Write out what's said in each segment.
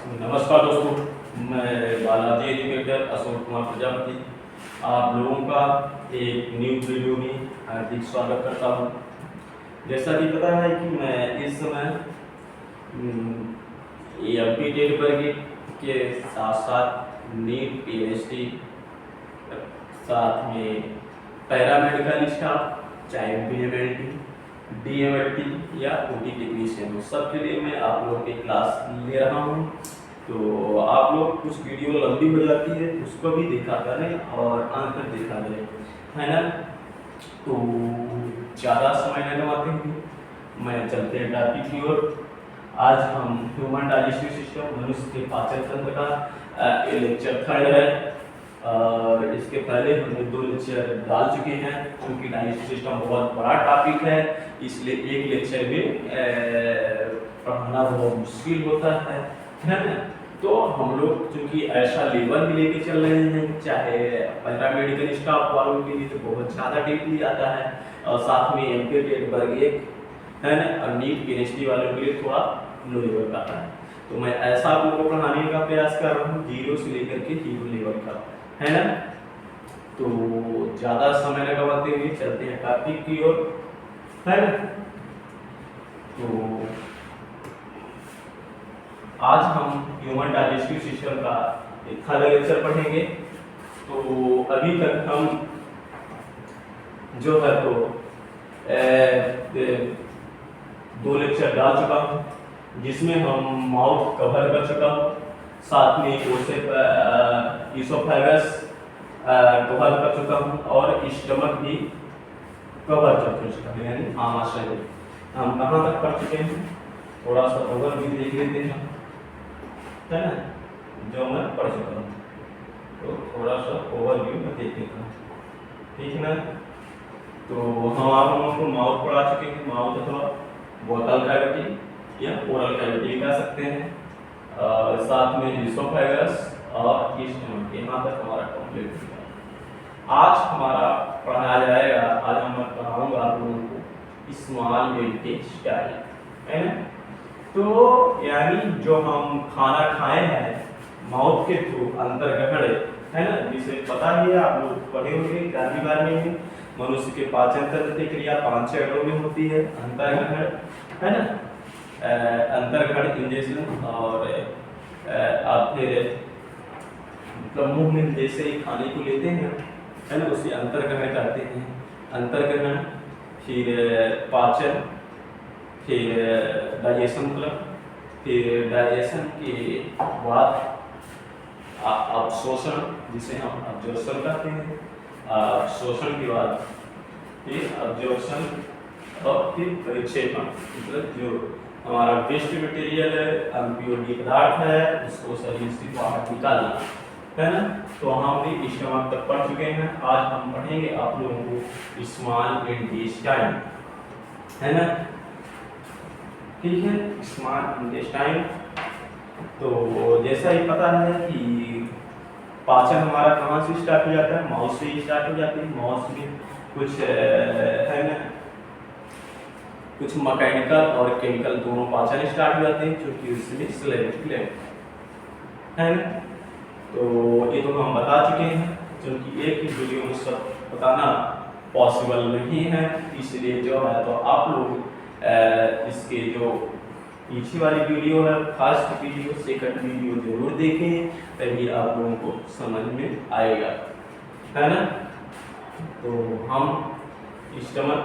नमस्कार दोस्तों, मैं बालाजी एजुकेटर अशोक कुमार प्रजापति आप लोगों का एक न्यू वीडियो में हार्दिक स्वागत करता हूं। जैसा कि पता है कि मैं इस समय एमपी टेट वर्ग के साथ साथ नीट पीएचडी साथ में पैरामेडिकल स्टाफ चाहे बीएमएलटी डीएमएलटी या ओटी टेक्नीशियन सबके लिए मैं आप लोगों की क्लास ले रहा हूं। तो आप लोग कुछ वीडियो लंबी हो जाती है उसको भी देखा करें और अंत तक देखा करें, है ना। तो ज़्यादा समय नहीं लगाते हुए मैं चलते हैं टॉपिक की ओर। आज हम ह्यूमन डाइजेस्टिव सिस्टम मनुष्य के पाचन तंत्र का लेक्चर थर्ड है और इसके पहले हमने 2 लेक्चर डाल चुके हैं। क्योंकि डाइजेस्टिव सिस्टम बहुत बड़ा टॉपिक है इसलिए एक लेक्चर में पढ़ाना बहुत मुश्किल होता है ना। तो हम लोग चूँकि ऐसा लेवल में लेके चल रहे हैं, चाहे पैरामेडिकल स्टाफ वालों के लिए तो बहुत ज़्यादा डीपली आता है और साथ में एमपी टेट वर्ग 1 है ना, और नीट पीएचडी वालों के लिए थोड़ा लो लेवल का आता है। तो मैं ऐसा आप लोगों को पढ़ाने का प्रयास कर रहा हूँ 0 से लेकर के हीरो लेवल का, है ना। तो ज़्यादा समय न गवाते हुए चलते हैं टॉपिक की ओर, है ना। तो आज हम ह्यूमन डाइजेस्टिव सिस्टम का एक थर्ड लेक्चर पढ़ेंगे। तो अभी तक हम जो है तो 2 लेक्चर डाल चुका हूँ जिसमें हम माउथ कवर कर चुका हूँ, साथ में इसोफेगस कवर कर चुका हूँ और स्टमक भी कवर कर चुका हूँ, यानी आमाशय हम कहाँ तक पढ़ चुके हैं थोड़ा सा ओवर भी देख लेते हैं, है ना, जो मैं पढ़ चुका हूँ। तो थोड़ा सा ओवरव्यू में देख लेता हूँ, ठीक है ना। तो हम आप लोगों को माउथ पढ़ा चुके हैं, माउथ अथवा बोतल कैविटी या ओरल कैविटी कह सकते हैं और साथ में इसोफेगस और स्टमक, यहाँ तक हमारा कंप्लीट हो गया। आज हमारा पढ़ाया जाएगा, आज मैं पढ़ाऊंगा आप लोगों को स्मॉल इंटेस्टाइन, है ना। तो यानी जो हम खाना खाए हैं माउथ के थ्रू अंतर्ग्रहण, है ना, जिसे पता ही है आप लोग पढ़े होंगे पहली बार में मनुष्य के पाचन तंत्र की क्रिया 5 चरणों में होती है। अंतर्ग्रहण, है ना, अंतर्ग्रहण इंजेक्शन और आप फिर मतलब मुंह में जैसे ही खाने को लेते हैं, है ना, उसे अंतर्ग्रहण करते हैं। अंतर्ग्रहण फिर पाचन फिर डाइजेशन मतलब फिर डाइजेशन के बाद अवशोषण जिसे हम अब्जॉर्प्शन कहते हैं, अवशोषण के बाद फिर अब्जॉर्प्शन और फिर परिक्षेपण, मतलब जो हमारा वेस्ट मटेरियल है अनपीओडी पदार्थ है उसको शरीर से बाहर निकालना, है ना। तो हमने स्टमक तक पढ़ चुके हैं। आज हम पढ़ेंगे आप लोगों को स्मॉल इंटेस्टाइन, है ना, ठीक है, स्मॉल इंटेस्टाइन। तो जैसा ही पता है कि पाचन हमारा कहाँ से स्टार्ट हो जाता है, माउथ से स्टार्ट हो जाती है। माउथ में कुछ है ना, कुछ मैकेनिकल और केमिकल दोनों पाचन स्टार्ट हो जाते हैं क्योंकि उसमें सिलेक्ट है ना। तो ये तो हम बता चुके हैं, क्योंकि एक ही वीडियो में सब बताना पॉसिबल नहीं है, इसलिए जो है तो आप लोग इसके जो पीछे वाली वीडियो है फर्स्ट वीडियो सेकंड वीडियो जरूर देखें, तभी आप लोगों को समझ में आएगा, है ना। तो हम स्टमक,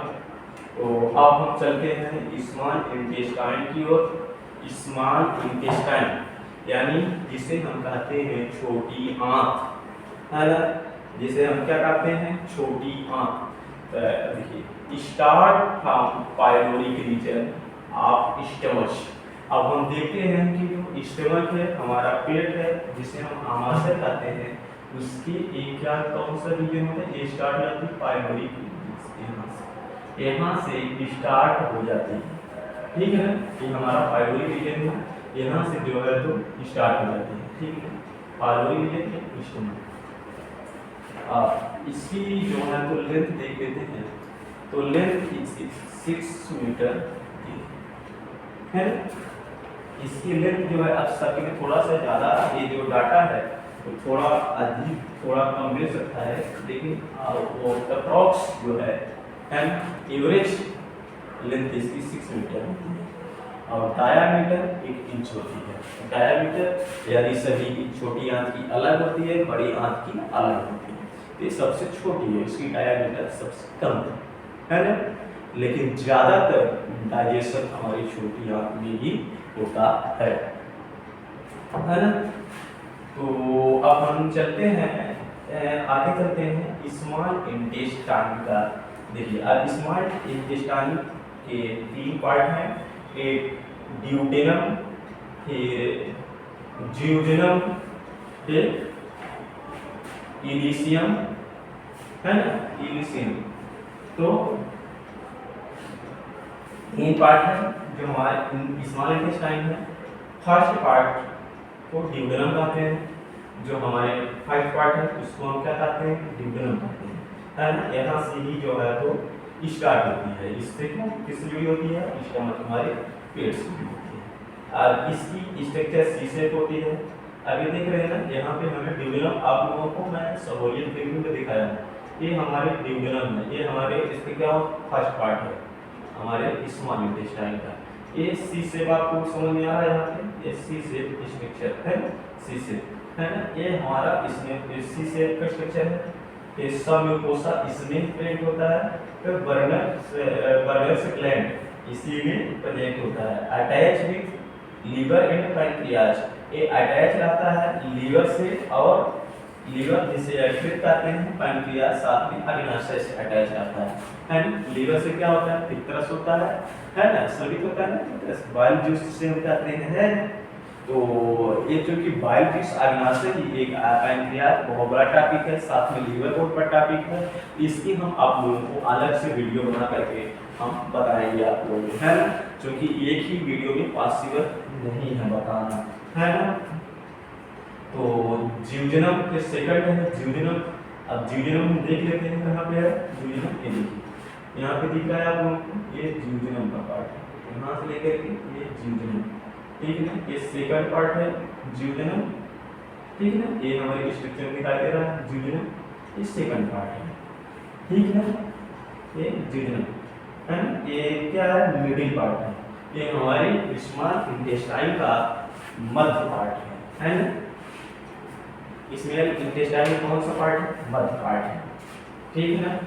तो अब हम चलते हैं स्मॉल इंटेस्टाइन की ओर। स्मॉल इंटेस्टाइन यानी जिसे हम कहते हैं छोटी आंत, है ना, जिसे हम क्या कहते हैं छोटी आंत। देखिए start from pyloric region of stomach. अब हम देखते हैं कि जो स्टमक है हमारा पेट है जिसे हम आमाशय कहते हैं, उसकी एक क्या कौन सा रीजन होता है, ये स्टार्ट हो जाती है पाइलोरिक, यहाँ से स्टार्ट हो जाती है, ठीक है। ये हमारा पाइलोरिक रीजन है, यहाँ से जो है तो स्टार्ट हो जाती है, ठीक है, पाइलोरिक रीजन के स्टमक। इसकी जो है तो लेंथ देख लेते हैं। तो लेंथ 6 मीटर है, इसकी लेंथ जो है अब सभी में थोड़ा सा ज़्यादा, ये जो डाटा है तो थोड़ा अधिक थोड़ा कम मिल सकता है, लेकिन वो अप्रॉक्स जो है एम एवरेज लेंथ इसकी 6 मीटर होती है और डायामीटर 1 इंच होती है। डायामीटर यानी सभी की छोटी आंत की अलग होती है, बड़ी आंत की अलग होती है। ये सबसे छोटी है, इसकी डायामीटर सबसे कम है ना, लेकिन ज़्यादातर डाइजेशन हमारी छोटी आंत में ही होता है ना। तो अब हम चलते हैं आगे चलते हैं स्मॉल इंटेस्टाइन का। देखिए अब स्मॉल इंटेस्टाइन के 3 पार्ट हैं, एक ड्यूडेनम, फिर ज्यूडेनम, फिर इलिशियम, है ना, इलिशियम। तो 3 पार्ट है जो हमारे स्मॉल इंटेस्टाइन है। फर्स्ट पार्ट को ड्यूडेनम कहते हैं, जो हमारे फर्स्ट पार्ट है उसको हम क्या कहते हैं, ड्यूडेनम कहते हैं, है ना। यहाँ से ही जो है तो स्टार्ट होती है, इससे किस जुड़ी होती है, स्टमक हमारे पेट से जुड़ी होती है और इसकी स्ट्रक्चर सी शेप होती है। अभी देख रहे हैं ना, यहाँ पे हमें ड्यूडेनम आप लोगों को मैं सहूलियत के लिए दिखाया है, ये हमारे ड्यूडेनम है, ये हमारे इसके क्या फर्स्ट पार्ट है हमारे स्मॉल इंटेस्टाइन का। ये सी शेप आपको समझ में आ रहा है, यहाँ पे ये सी शेप स्ट्रक्चर है, सी शेप है ना, ये हमारा इसमें सी शेप का स्ट्रक्चर है। ये सबम्यूकोसा इसमें प्रेजेंट होता है, फिर बर्नर्स ग्लैंड इसी में प्रेजेंट होता है। Attach with liver and pancreas, ये अटैच रहता है लीवर से, और लीवर जिसे एक्सक्रीट करते हैं, पैंक्रियाज साथ में अग्नाशय से अटैच रहता है ना। लीवर से क्या होता है, पित्तरस होता है ना, स्रावित होता है ना, पित्तरस बाइल जूस से हम कहते हैं। तो ये चूंकि बाइल जूस अग्नाशय की एक पैंक्रियाज बहुत बड़ा टॉपिक है, साथ में लीवर बहुत बड़ा टॉपिक है, इसकी हम आप लोगों को अलग से वीडियो बना करके हम बताएंगे आप लोगों को, है ना, क्योंकि एक ही वीडियो में पॉसिबल नहीं है बताना, है ना। तो ज्यूडेनम के सेकंड है ज्यूडेनम। अब ज्यूडेनम हम देख लेते हैं कहाँ पे है ज्यूडेनम, ये देखिए यहाँ पे दिख रहा है आप लोगों को, ये ज्यूडेनम का पार्ट है, यहाँ से लेकर के ये ज्यूडेनम, ठीक है ना, ये सेकंड पार्ट है ज्यूडेनम, ठीक है ना, ये हमारे स्ट्रक्चर दिखाई दे रहा है ज्यूडेनम, ये सेकंड पार्ट है, ठीक है ना, ये ज्यूडेनम है ना। ये क्या है, मिडिल पार्ट है, ये हमारी स्मॉल इंटेस्टाइन का मध्य पार्ट है ना। इसमें इंटेस्टाइन में कौन सा पार्ट है, मध्य पार्ट है, ठीक है ना।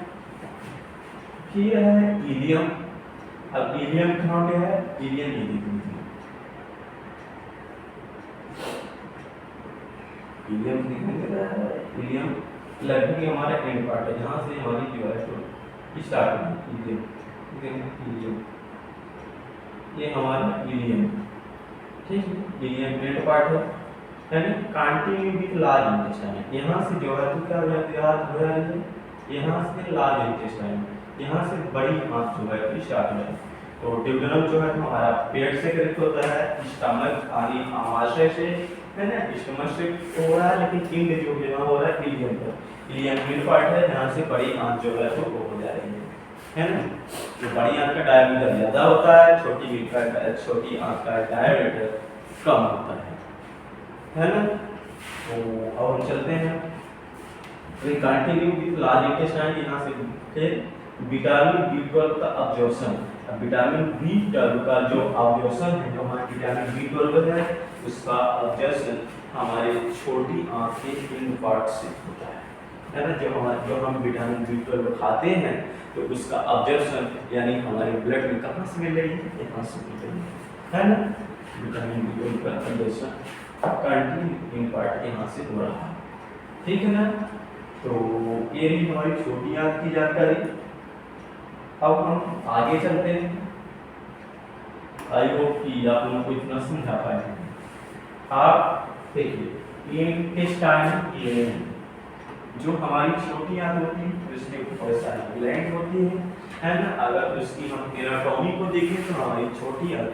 फिर है इलियम। अब इलियम कहाँ पे है, इलियम ये देखिए, इलियम दिखाई दे रहा है, इलियम लगभग हमारा एंड पार्ट है, जहाँ से हमारी जो है तो स्टार्ट होगी इलियम, ये हमारा इलियम, ठीक है, इलियम एंड पार्ट है ना। कंटिन्यू विद लार्ज इंटेस्टाइन, यहाँ से जो है तो क्या हो जाती है, यहाँ से लार्ज इंटेस्टाइन, यहाँ से बड़ी आंत जो है तो स्टार्ट हो जाती है। तो ड्यूडेनम जो है हमारा पेट से कनेक्ट होता है, स्टमक यानी आमाशय से, है ना, स्टमक से हो रहा है, लेकिन किंग जो है हो रहा है इलियम पर, इलियम मिड पार्ट है, यहाँ से बड़ी आंत जो है तो वो हो जा रही है ना। तो बड़ी आंत का डायमीटर ज़्यादा होता है, छोटी आंत का डायमीटर कम होता है ना। तो अब हम चलते हैं, तो कंटिन्यू विद लार्ज इंटेस्टाइन, यहाँ से फिर विटामिन B12 का अब्जॉर्प्शन। अब विटामिन B12 का जो अब्जॉर्प्शन है, जो हमारे विटामिन B12 है, उसका अब्जॉर्प्शन हमारे छोटी आंत के इन पार्ट से होता है ना। जो हम विटामिन B12 खाते हैं तो उसका अब्जॉर्प्शन यानी हमारे ब्लड में कहाँ से मिल रही है, यहाँ से मिल रही है ना। विटामिन B12 का अब्जॉर्प्शन कंटिन्यू इन पार्ट यहाँ से हो रहा है, ठीक है ना। तो ये रही हमारी छोटी आंत की जानकारी। अब हम आगे चलते हैं, आई होप कि आप लोगों को इतना समझा पाए। आप देखिए इंटेस्टाइन, जो हमारी छोटी आंत होती है उसमें बहुत सारी ग्लैंड होती है ना। अगर उसकी हम एनाटॉमी को देखें तो हमारी छोटी आंत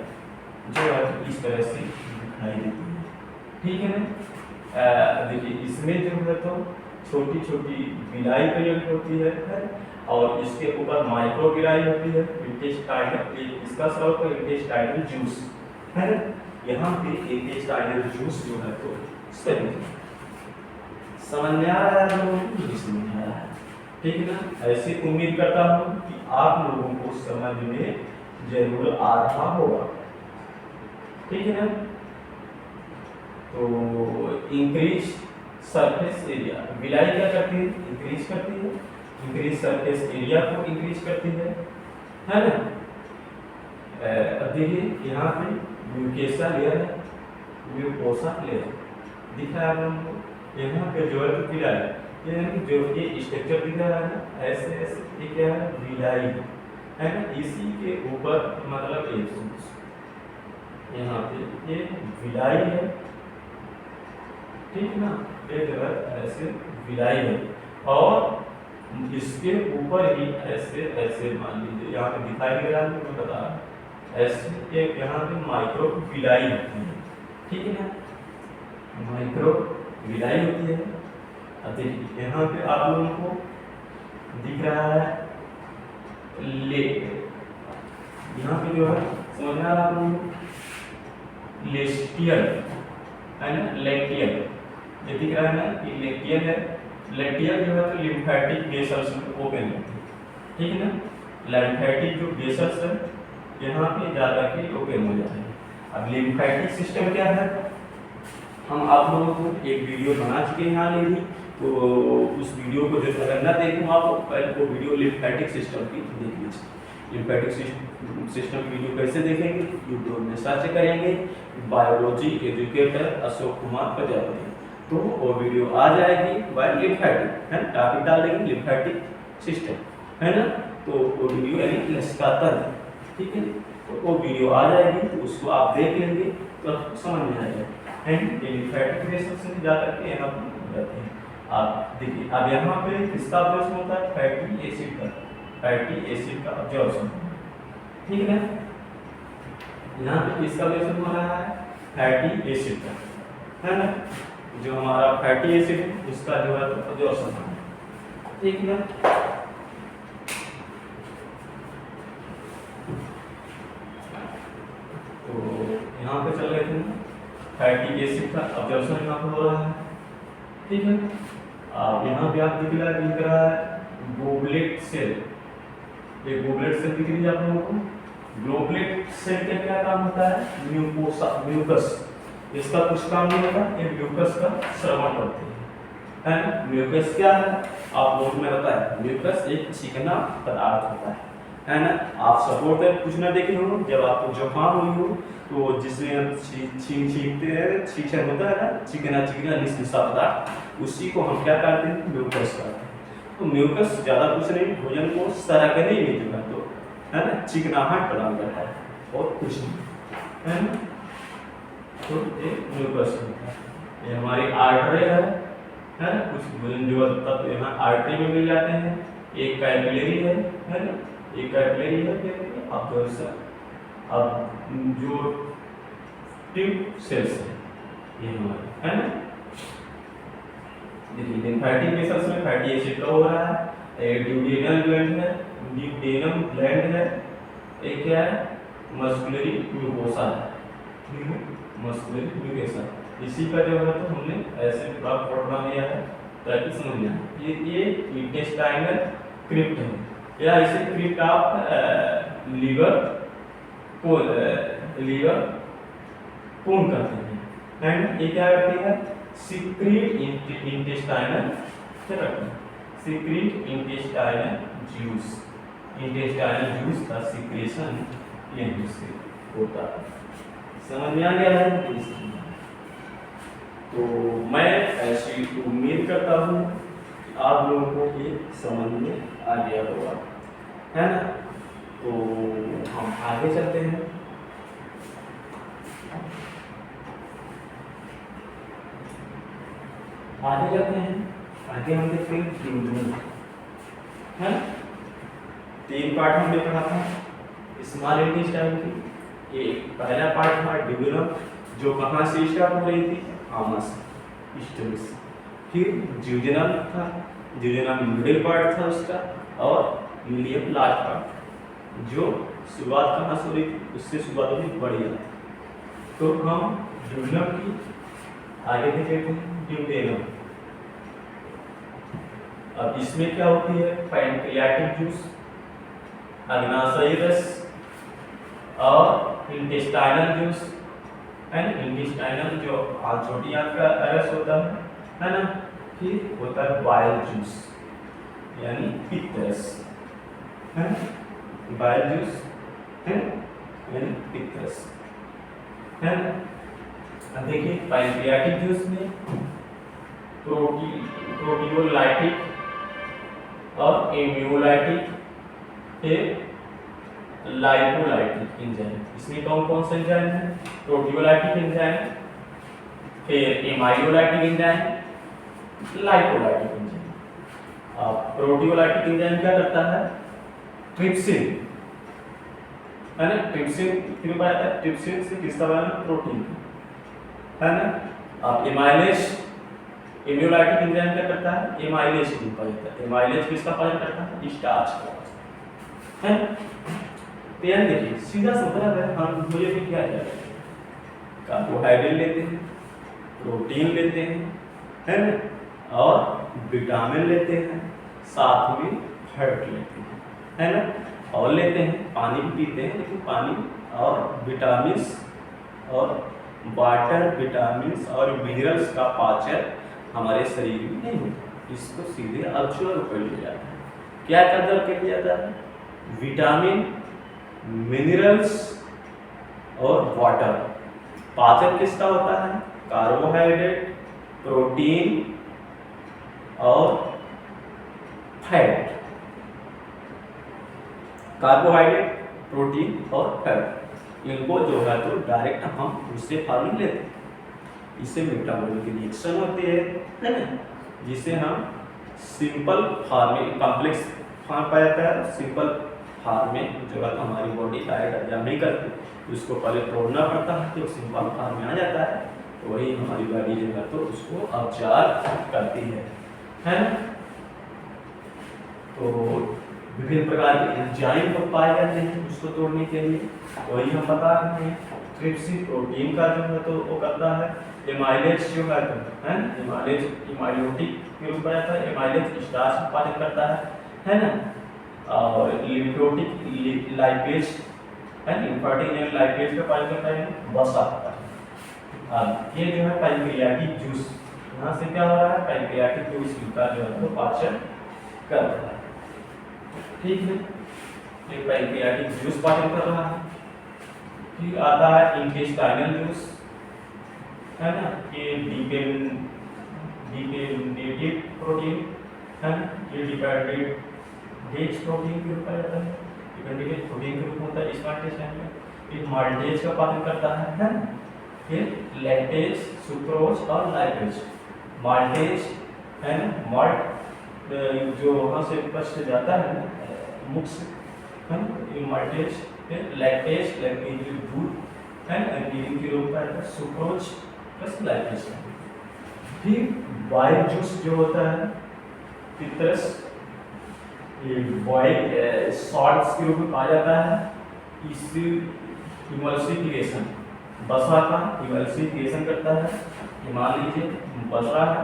जो है इस तरह से दिखाई देती है, ठीक है ना। देखिए इसमें जो है तो छोटी छोटी विलाई प्रेजेंट होती है और इसके ऊपर माइक्रो विलाई होती है, इंटेस्टाइनल, इसका स्वरूप इंटेस्टाइनल जूस है ना। यहाँ पे इंटेस्टाइनल जूस जो है तो सही समझ में आ रहा है आप लोगों को? समझ में आ रहा है, ठीक है ना। ऐसे उम्मीद करता हूँ कि आप लोगों को समझ में जरूर आ रहा होगा, ठीक है ना। तो इंक्रीज सरफेस एरिया, विलाई क्या करती है? इंक्रीज करती है, इंक्रीज सरफेस एरिया को इंक्रीज करती है ना। अब देखिए यहाँ पे म्यूकेसा लेयर है, म्यूकोसा लेयर दिख रहा है आप लोगों को। यहाँ पे जो है तो विलाई, यानी जो ये स्ट्रक्चर दिख रहा है ना, ऐसे ऐसे, ये क्या है? विलाई है ना। इसी के ऊपर मतलब यहाँ पे ये विलाई है, ठीक ना। एक जगह ऐसे विलाई है और इसके ऊपर ही ऐसे ऐसे मान लीजिए यहाँ पे दिखाई दे रहा है, मैं बता रहा हूँ ऐसे एक यहाँ पे माइक्रो विलाई होती है, ठीक है ना। माइक्रो विलाई होती है। अब देखिए यहाँ पे आप लोगों को दिख रहा है लेट, यहाँ पे जो है समझ में आ रहा है आप लोगों को? लेस्टियल है ना, लेटियल, ये दिख रहा है ना कि लेटियल है। लेटियल जो है तो लिम्फेटिक वेसल्स में ओपन होते हैं, ठीक है ना। लिम्फेटिक जो वेसल्स है यहाँ पे ज़्यादा के ओपन हो जाते हैं। अब लिम्फेटिक सिस्टम क्या है, हम आप लोगों को एक वीडियो बना चुके हैं यहाँ लेनी, तो उस वीडियो को जो अगर ना देखूँ आप पहले वो वीडियो लिम्फेटिक सिस्टम की देख लीजिए। लिम्फेटिक सिस्टम की वीडियो कैसे देखेंगे? यूट्यूब में सर्च करेंगे बायोलॉजी एजुकेटर अशोक कुमार प्रजापति, तो वो वीडियो आ जाएगी बाय लिम्फेटिक है ना। टॉपिक डाल देंगे लिम्फेटिक सिस्टम है ना, तो वो वीडियो यानी लसका तंत्र, ठीक है। तो वो वीडियो आ जाएगी, तो उसको आप देख लेंगे तो आपको समझ में आ जाएगा। एंड लिम्फेटिक वेसल्स से जाकर के यहाँ जाते हैं। आप देखिए अब यहाँ पे किसका ऑब्जर्वेशन होता है? फैटी एसिड का, फैटी एसिड का ऑब्जर्वेशन, ठीक है ना। यहाँ पे किसका ऑब्जर्वेशन हो रहा है? फैटी एसिड का है ना। जो हमारा फैटी एसिड है उसका जो है ऑब्जर्वेशन है, ठीक है ना। तो यहाँ पे चल रहे थे फैटी एसिड का ऑब्जर्वेशन यहाँ पे हो रहा है, ठीक है। अब यहाँ पे आप दिख रहा है गोबलेट सेल, ये गोबलेट सेल दिख रही है आप लोगों को। गोबलेट सेल का क्या काम होता है? म्यूकोसा, म्यूकस, इसका कुछ काम नहीं होता, ये म्यूकस का श्रवण करते हैं है ना। म्यूकस क्या है? आप लोगों में पता है म्यूकस एक चिकना पदार्थ होता है ना। आप सपोर्ट है कुछ ना देखे हो, जब आपको जुकाम हुई हो तो जिसमें छींकते हैं, छींकन होता है ना, चिकना चिकना निस्सा पदार्थ, उसी को हम क्या करते हैं? म्यूकस करते हैं। तो म्यूकस ज़्यादा कुछ नहीं, भोजन को सरकने में जो है तो है ना चिकनाहट प्रदान करता है और कुछ नहीं है ना। तो ये म्यूकस है, ये हमारी आर्टरी है ना। कुछ भोजन जो तत्व यहाँ आर्टरी में मिल जाते हैं। एक कैपिलरी है ना, एक कैपिलरी है। अब जो ट्यूब सेल्स है ये हमारे है ना। देखिए लिम्फेटिक वेसल्स में फैटी एसिड का हो रहा है। ड्यूडेनल ग्लैंड है, ड्यूडेनम ग्लैंड है। एक क्या है? मस्कुलरी म्यूकोसा है, मस्कुलरी म्यूकोसा। इसी का जो है तो हमने ऐसे पूरा फोटो बना लिया है ताकि समझ जाए। ये इंटेस्टाइनल क्रिप्ट है, या इसे क्रिप्ट आप लीवर कोन करते हैं एंड ये क्या करती है? Secret intestinal secret intestinal juice, intestinal juice का सीक्रेशन यहीं से होता है। समझ में आ गया है? तो मैं ऐसी उम्मीद करता हूँ कि आप लोगों को ये समझ में आ गया होगा, है ना। तो हम आगे चलते हैं। आगे हम देखते हैं ड्यूडेनम, है ना। 3 पार्ट हमने पढ़ा था स्मॉल इंटेस्टाइन की। ये पहला पार्ट था ड्यूडेनम, जो कहाँ से स्टार्ट हो रही थी? आमस स्टमस। फिर ज्यूजेनम था, ज्यूजेनम मिडिल पार्ट था उसका, और मीडियम लास्ट पार्ट, जो शुरुआत कहाँ से हो रही थी? उससे शुरुआत होती बड़ी जाती, तो हम ड्यूडेनम की आगे देख लेते हैं। ड्यूडेनम, अब इसमें क्या होती है, पैनक्रियाटिक जूस, अग्नाशयी रस और इंटेस्टाइनल जूस एंड इंटेस्टाइनल जो छोटी आंत का रस होता है ना। फिर होता है बाइल जूस यानी पित्त रस, है बाइल जूस है यानी पित्त रस, है ना। अब देखिए पैनक्रियाटिक जूस में प्रोटियोलाइटिक और इम्यूलाइटिक फिर लाइपोलाइटिक एंजाइम। इसमें कौन कौन से एंजाइम है, प्रोटियोलाइटिक एंजाइम, फिर एमाइलोलाइटिक एंजाइम, लाइपोलाइटिक एंजाइम। अब प्रोटियोलाइटिक एंजाइम क्या करता है, ट्रिप्सिन, है ना। ट्रिप्सिन क्यों पाया था, ट्रिप्सिन से किसका बना, प्रोटीन, है ना। अब एमाइलेज, इम्यूलाइटिक एंजाइम क्या करता है, एमाइलेज को पाया जाता है। एमाइलेज किसका पालन करता है, स्टार्च का, है। तो यार देखिए सीधा समझा है, हम मुझे भी क्या है, कार्बोहाइड्रेट लेते हैं, प्रोटीन लेते हैं, है ना, और विटामिन लेते हैं, साथ में फैट लेते हैं, है ना, और लेते हैं, पानी भी पीते हैं, लेकिन पानी और विटामिन और वाटर, विटामिन और मिनरल्स का पाचन हमारे शरीर में नहीं होता, इसको सीधे अब्जॉर्ब कर लिया जाता है। क्या कदर कर लिया जाता है, विटामिन, मिनरल्स और वाटर। पाचन किसका होता है, कार्बोहाइड्रेट, प्रोटीन और फैट, कार्बोहाइड्रेट, प्रोटीन और फैट, इनको जो है तो डायरेक्ट हम उससे फार्मिंग लेते हैं। इससे मेटाबॉलिक रिएक्शन होती है ना, जिसे हम सिंपल फार्मिंग, कॉम्प्लेक्स फार्म पाया जाता है। सिंपल फार्म में जो है हमारी बॉडी डायरेक्ट एब्जॉर्ब नहीं करती, उसको पहले तोड़ना पड़ता है, तो सिंपल फार्म में आ जाता है, तो वही हमारी बॉडी जो है तो उसको अब्जॉर्ब करती है ना। तो विभिन्न प्रकार के एंजाइम को पाए जाते हैं उसको तोड़ने के लिए, वही हम बता रहे हैं। ट्रिप्सिन प्रोटीन का जो है तो वो करता है, एमाइलेज जो है तो है ना, एमाइलेज इमाइलोटिक के रूप में आता है, एमाइलेज स्टार्च का पाचन करता है ना, और लिम्फोटिक लाइपेज है, लिम्फोटिक लाइपेज का पाचन करता है, वसा का। अब ये जो है पैनक्रियाटिक जूस, यहाँ से क्या हो रहा है, पैनक्रियाटिक जूस का जो है तो पाचन कर रहा है, ठीक है। ये पैनक्रियाटिक जूस पाचन कर रहा है। फिर आता है इंटेस्टाइनल जूस, है ना, ये डिपेंडेंट प्रोटीन है ना, ये डिपेंडेंट प्रोटीन के रूप में आता है, डिपेंडेंट प्रोटीन के रूप में होता है इसका इंटेस्टाइन में। फिर माल्टेज का पाचन करता है ना। फिर लैक्टेज, सुक्रोज और लाइपेज। माल्टेज है ना, माल्ट जो वहाँ से फर्स्ट जाता है ना मुख से, है ना, ये माल्टेज, फिर लैक्टेज, लैक्टेज दूध है ना, एंटीरिन के रूप में आता है, सुक्रोज प्लस लाइपेज। फिर वाइट जूस जो होता है पित्तरस, ये वाइट सॉल्ट्स के रूप में पाया जाता है। इस इमल्सिफिकेशन, बसरा का इमल्सिफिकेशन करता है। ये मान लीजिए बसरा है,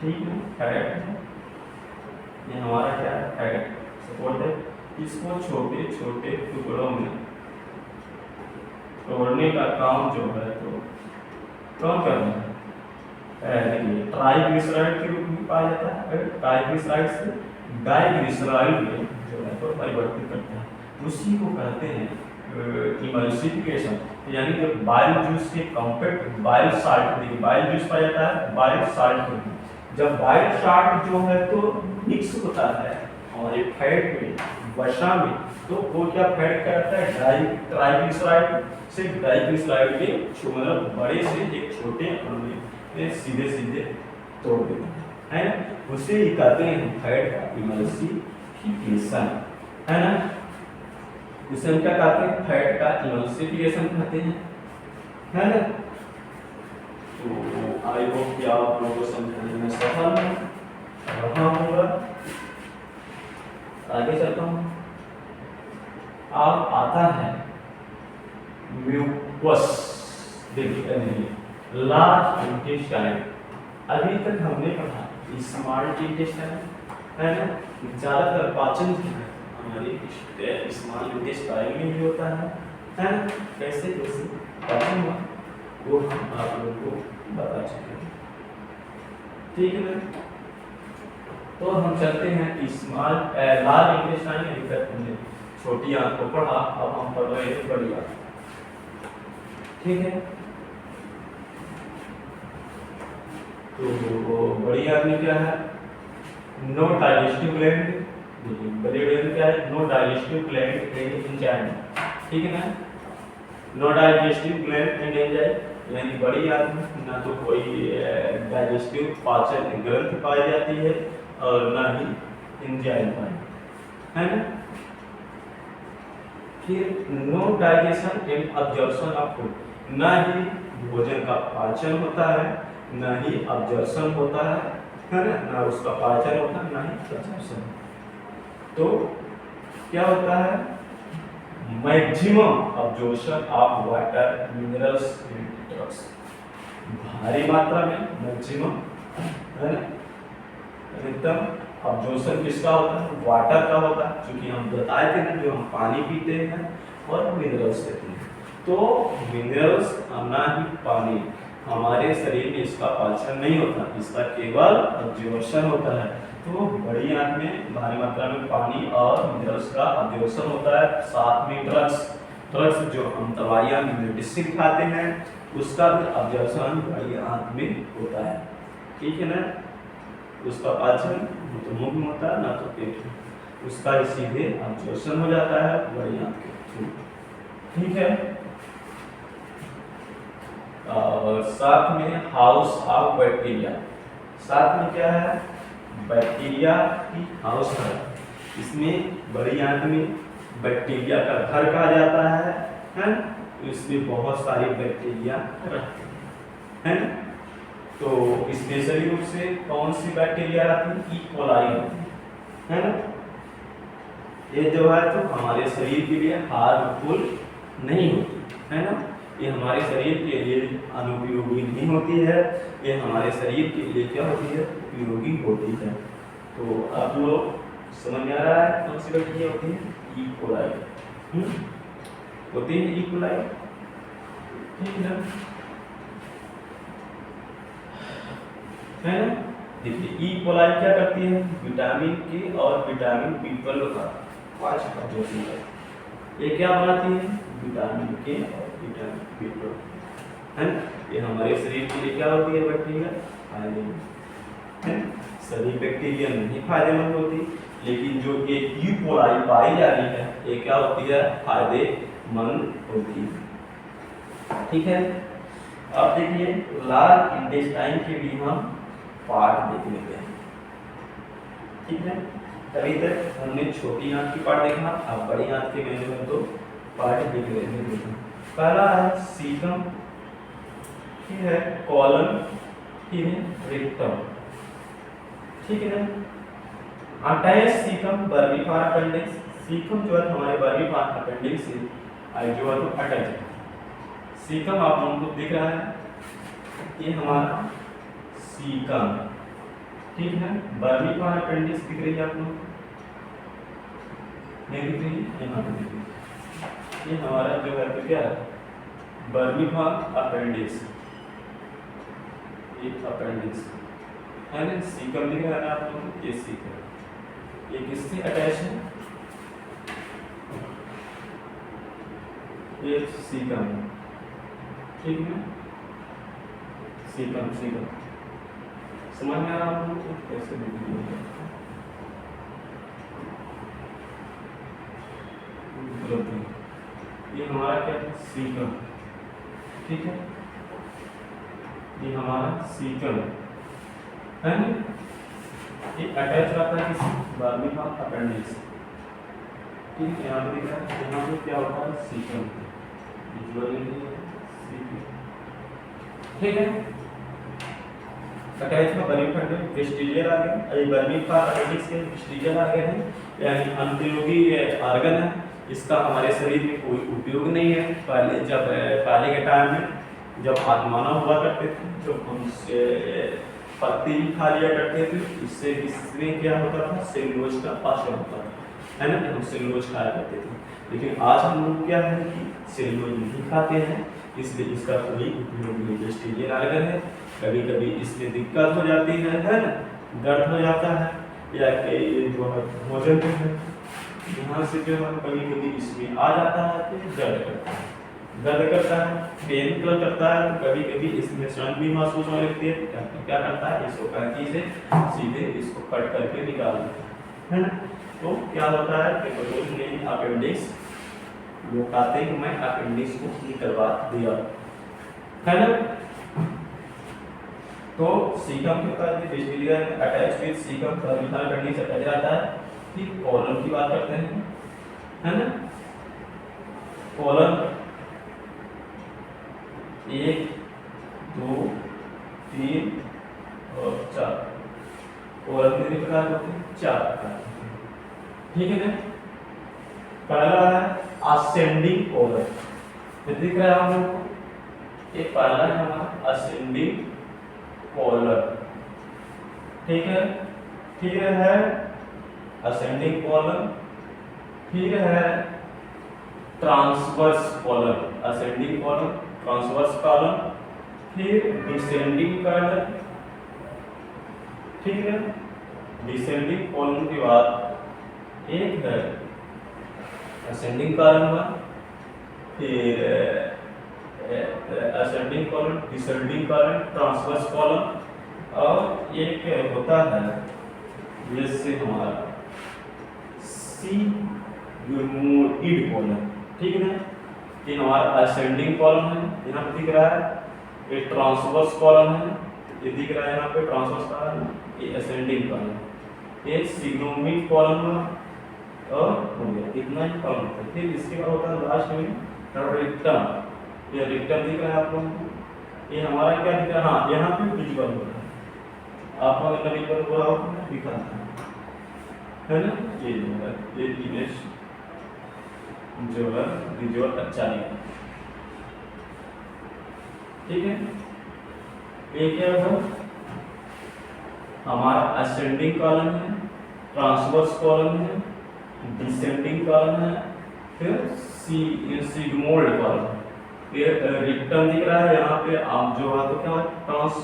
ठीक है, फैट है, ये हमारा क्या है, फैट सपोर्ट है। इसको छोटे छोटे टुकड़ों में तोड़ने का काम जो है तो कौन करना है, देखिए ट्राइग्लिसराइड के रूप में पाया जाता है। ट्राइग्लिसराइड से डाइग्लिसराइड में जो है तो परिवर्तित करता है, उसी को कहते हैं इमल्सिफिकेशन। यानी कि बाइल जूस के कॉम्पैक्ट बाइल साल्ट, देखिए बाइल जूस पाया जाता है बाइल साल्ट में। जब बाइल साल्ट जो है तो मिक्स होता है हमारे फैट में, वसा में, तो वो क्या फैट करता है, ट्राइग्लिसराइड से डाइग्लिसराइड के मतलब बड़े से एक छोटे अणु में सीधे सीधे तोड़ देते हैं ना, उसे ही कहते हैं फैट का इमल्सिफिकेशन, है ना। इसे हम क्या कहते हैं, फैट का इमल्सिफिकेशन कहते हैं, है ना। तो आई होप कि आप लोगों को समझने में सफल रहा होगा। आगे चलता हूँ। अब आता है म्यूकस देखिए लार्ज इंटेस्टाइन, अभी तक हमने पढ़ा स्मॉल इंटेस्टाइन है ना, ज्यादातर पाचन हमारी स्मॉल इंटेस्टाइन में ही होता है ना। कैसे कैसे पाचन हुआ वो हम आप लोगों को बता चुके हैं, ठीक है ना। तो हम चलते हैं स्मॉल लार्ज इंटेस्टाइन, अभी तक हमने छोटी आंत को पढ़ा, अब हम पढ़ रहे हैं बड़ी आंत, ठीक है। तो बड़ी आंत में क्या है, नो डाइजेस्टिव ग्लैंड, बड़ी आंत में क्या है, no digestive gland and enzyme, ठीक है ना। No digestive gland and enzyme, यानी बड़ी आंत में ना तो कोई डाइजेस्टिव पाचन ग्रंथि पाई जाती है और ना ही एंजाइम पाई, है ना। फिर no digestion and absorption of food, ना ही भोजन का पाचन होता है, ना ही अब्जॉर्प्शन होता है ना, ना उसका पाचन होता है, ना ही अब्जॉर्प्शन। तो क्या होता है, maximum absorption of water minerals and drugs, भारी मात्रा में मैक्सिमम, है ना, एकदम अब्जॉर्प्शन किसका होता है, वाटर का होता है, क्योंकि हम बताए थे ना जो हम पानी पीते हैं और मिनरल्स लेते हैं, तो मिनरल्स ना ही पानी हमारे शरीर में इसका पाचन नहीं होता, इसका केवल अब्जॉर्प्शन होता है। तो बड़ी आंत में भारी मात्रा में पानी और मिनरल्स का अब्जॉर्प्शन होता है, साथ में ड्रग्स जो हम दवाइयाँ मेडिसिन खाते हैं उसका भी अब्जॉर्प्शन बड़ी आंत में होता है, ठीक है ना। उसका पाचन तो मुंह में होता है ना तो पेट में, उसका सीधे अब्जॉर्प्शन हो जाता है बड़ी आंत के थ्रू, ठीक है। और साथ में हाउस ऑफ बैक्टीरिया, साथ में क्या है, बैक्टीरिया की हाउस है, इसमें बड़ी आंत में बैक्टीरिया का घर कहा जाता है, इसमें बहुत सारी बैक्टीरिया रहते हैं, तो स्पेशली रूप से कौन सी बैक्टीरिया आती है, ई कोलाई है ना। ये जो है तो हमारे शरीर के लिए हार्मफुल नहीं होती है ना, ये हमारे शरीर के लिए अनुपयोगी नहीं होती है, ये हमारे शरीर के लिए क्या होती है, उपयोगी होती है। तो आप लोग समझ में आ रहा है कौन सी बैक्टीरिया होती है, ई कोलाई होती है, ई कोलाई, ठीक है ना। देखिए ई कोलाई क्या करती है, विटामिन के और विटामिन बी12 का पाचन अब्जॉर्प्शन है, ये क्या बनाती है, विटामिन के और विटामिन बी12, है ना। ये हमारे शरीर के लिए क्या होती है बैक्टीरिया, फायदेमंद है। सभी बैक्टीरिया नहीं फायदेमंद होती, लेकिन जो ये ई कोलाई पाई जा रही है ये क्या होती है, फायदेमंद होती है, ठीक है। अब देखिए लार्ज इंटेस्टाइन के भी हम पार्ट देख लेते हैं, ठीक है। अभी तक हमने छोटी आंत की पार्ट देखा, अब बड़ी आंत के मेनू में तो पार्ट देख लेते हैं। पहला है सीकम, ठीक है, कॉलन, ठीक है, रेक्टम, ठीक है ना। अटैच सीकम बर्बिफार अपेंडिक्स, सीकम जो है हमारे बर्बिफार अपेंडिक्स से जो है तो अटैच है। सीकम आप लोगों को दिख रहा है, ये हमारा सीकम, ठीक है। बर्बिफार अपेंडिक्स दिख रही है आप लोगों को, नहीं दिख रही है, यहाँ पे दिख रही है, ये हमारा जो है तो क्या है, बर्बिफार अपेंडिक्स, ये अपेंडिक्स है ना, सीकम दिख रहा है आप लोगों को, ये सीकम, ये किससे अटैच है, ये सीकम, ठीक है, सीकम समझ में आ रहा है आपको कैसे दिखती है, ये हमारा क्या है, सीकम, ठीक है, ये हमारा सीकम है ना, ये अटैच रहता है किसी बर्बिफार अपेंडिक्स, ठीक है। यहाँ पे दिख रहा है, यहाँ पे क्या होता है, सीकम, ठीक है। अटैच में बर्बिफार वेस्टिजियल आ गए, ये बर्बिफार अपेंडिक्स के वेस्टिजियल आ गए हैं, यानी अनुपयोगी ऑर्गन है, इसका हमारे शरीर में कोई उपयोग नहीं है। पहले के टाइम में जब आत्मानव हुआ करते थे, जब हमसे पत्ती भी खा लिया करते थे, इससे इसमें क्या होता था, सेलुलोज का पाचन होता था, है ना, हम सेलुलोज खाया करते थे। लेकिन आज हम लोग क्या है कि सेलुलोज नहीं खाते हैं, इसलिए इसका कोई उपयोग नहीं। वेजिटेरियन आर्गन है, कभी कभी इसमें दिक्कत हो जाती है ना, दर्द हो जाता है, या कि जो है भोजन जो है यहाँ से जो है कभी कभी इसमें आ जाता है तो दर्द करता है, दर्द करता है, पेन किलर करता है, तो कभी कभी इसमें स्वयं भी महसूस होने लगती है। तो क्या करता है, इसको कैंची से सीधे इसको कट करके निकाल देता है ना। तो क्या होता है कि बतौर में अपेंडिक्स वो कहते हैं कि मैं अपेंडिक्स को निकलवा दिया, है ना। तो सीकम के बाद vegetarian attach with caecum terminal condition से कहा जाता है। ठीक, कॉलम की बात करते हैं, है ना। कॉलम 1 2 3 और 4, कॉलम कितने प्रकार होते हैं, 4 प्रकार, ठीक है ना। पहला है असेंडिंग कॉलम, दिख रहा है आप लोगों को, ये पहला है हमारा असेंडिंग कॉलम, ठीक है। फिर है असेंडिंग कॉलम, फिर है transverse column, ascending column, transverse column, फिर डिसेंडिंग कॉलम, ठीक है। डिसेंडिंग कॉलम के बाद एक है असेंडिंग कॉलम हुआ, फिर ascending column, descending column, transverse column, और एक होता है जैसे हमारा सिग्मोइड कॉलम, ठीक है ना। ये हमारा असेंडिंग कॉलम है, यहाँ पे दिख रहा है, ये ट्रांसवर्स कॉलम है, ये दिख रहा है यहाँ पे ट्रांसवर्स कॉलम, ये असेंडिंग कॉलम, ये सिग्मोइड कॉलम है, और हो गया इतना ही कॉलम होता है। फिर इसके बाद होता है लास्ट में रिक्टम, ये रिक्टम दिख रहा है आप लोगों को, ये हमारा क्या दिख रहा है, हाँ यहाँ पे विजुअल हो रहा है, आप लोगों ने विजुअल हुआ होगा, दिखा है ना। ये जो है ये इमेज जो है विजुअल अच्छा नहीं है, ठीक है। ये क्या है, हमारा असेंडिंग कॉलम है, ट्रांसवर्स कॉलम है, डिसेंडिंग कॉलम है, फिर सिग्मोइड कॉलम, ये रिक्टम दिख रहा है यहाँ पे। आप जो है तो क्या trans